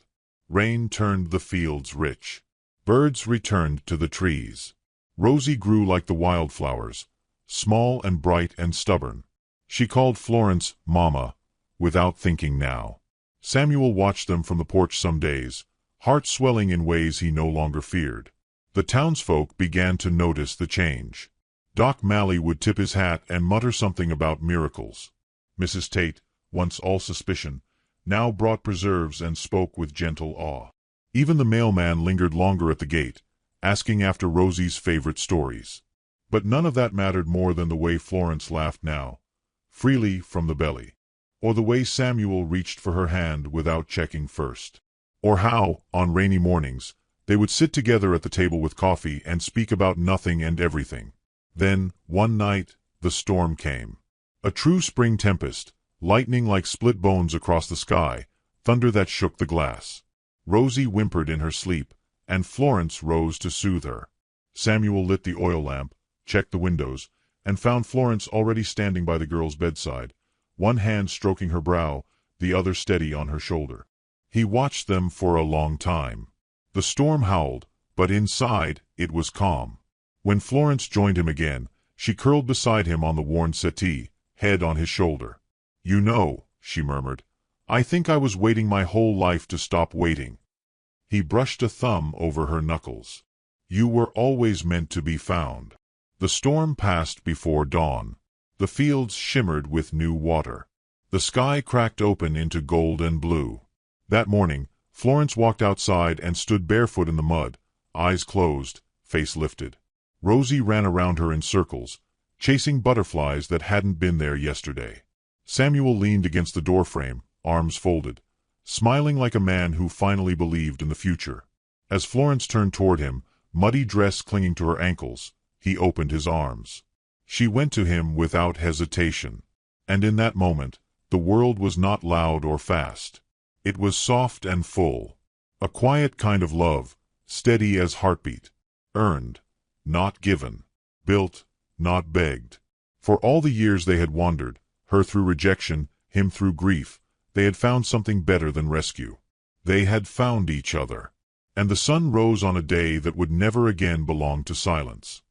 Rain turned the fields rich. Birds returned to the trees. Rosie grew like the wildflowers, small and bright and stubborn. She called Florence Mama, without thinking now. Samuel watched them from the porch some days, heart swelling in ways he no longer feared. The townsfolk began to notice the change. Doc Malley would tip his hat and mutter something about miracles. Mrs. Tate, once all suspicion, now brought preserves and spoke with gentle awe. Even the mailman lingered longer at the gate, asking after Rosie's favorite stories. But none of that mattered more than the way Florence laughed now, freely from the belly. Or the way Samuel reached for her hand without checking first. Or how, on rainy mornings, they would sit together at the table with coffee and speak about nothing and everything. Then, one night, the storm came. A true spring tempest, lightning like split bones across the sky, thunder that shook the glass. Rosie whimpered in her sleep, and Florence rose to soothe her. Samuel lit the oil lamp, checked the windows, and found Florence already standing by the girl's bedside, one hand stroking her brow, the other steady on her shoulder. He watched them for a long time. The storm howled, but inside it was calm. When Florence joined him again, she curled beside him on the worn settee, head on his shoulder. You know, she murmured, I think I was waiting my whole life to stop waiting. He brushed a thumb over her knuckles. You were always meant to be found. The storm passed before dawn. The fields shimmered with new water. The sky cracked open into gold and blue. That morning, Florence walked outside and stood barefoot in the mud, eyes closed, face lifted. Rosie ran around her in circles, chasing butterflies that hadn't been there yesterday. Samuel leaned against the doorframe, arms folded, smiling like a man who finally believed in the future. As Florence turned toward him, muddy dress clinging to her ankles, he opened his arms. She went to him without hesitation. And in that moment, the world was not loud or fast. It was soft and full. A quiet kind of love, steady as heartbeat. Earned, not given. Built, not begged. For all the years they had wandered, her through rejection, him through grief, they had found something better than rescue. They had found each other. And the sun rose on a day that would never again belong to silence.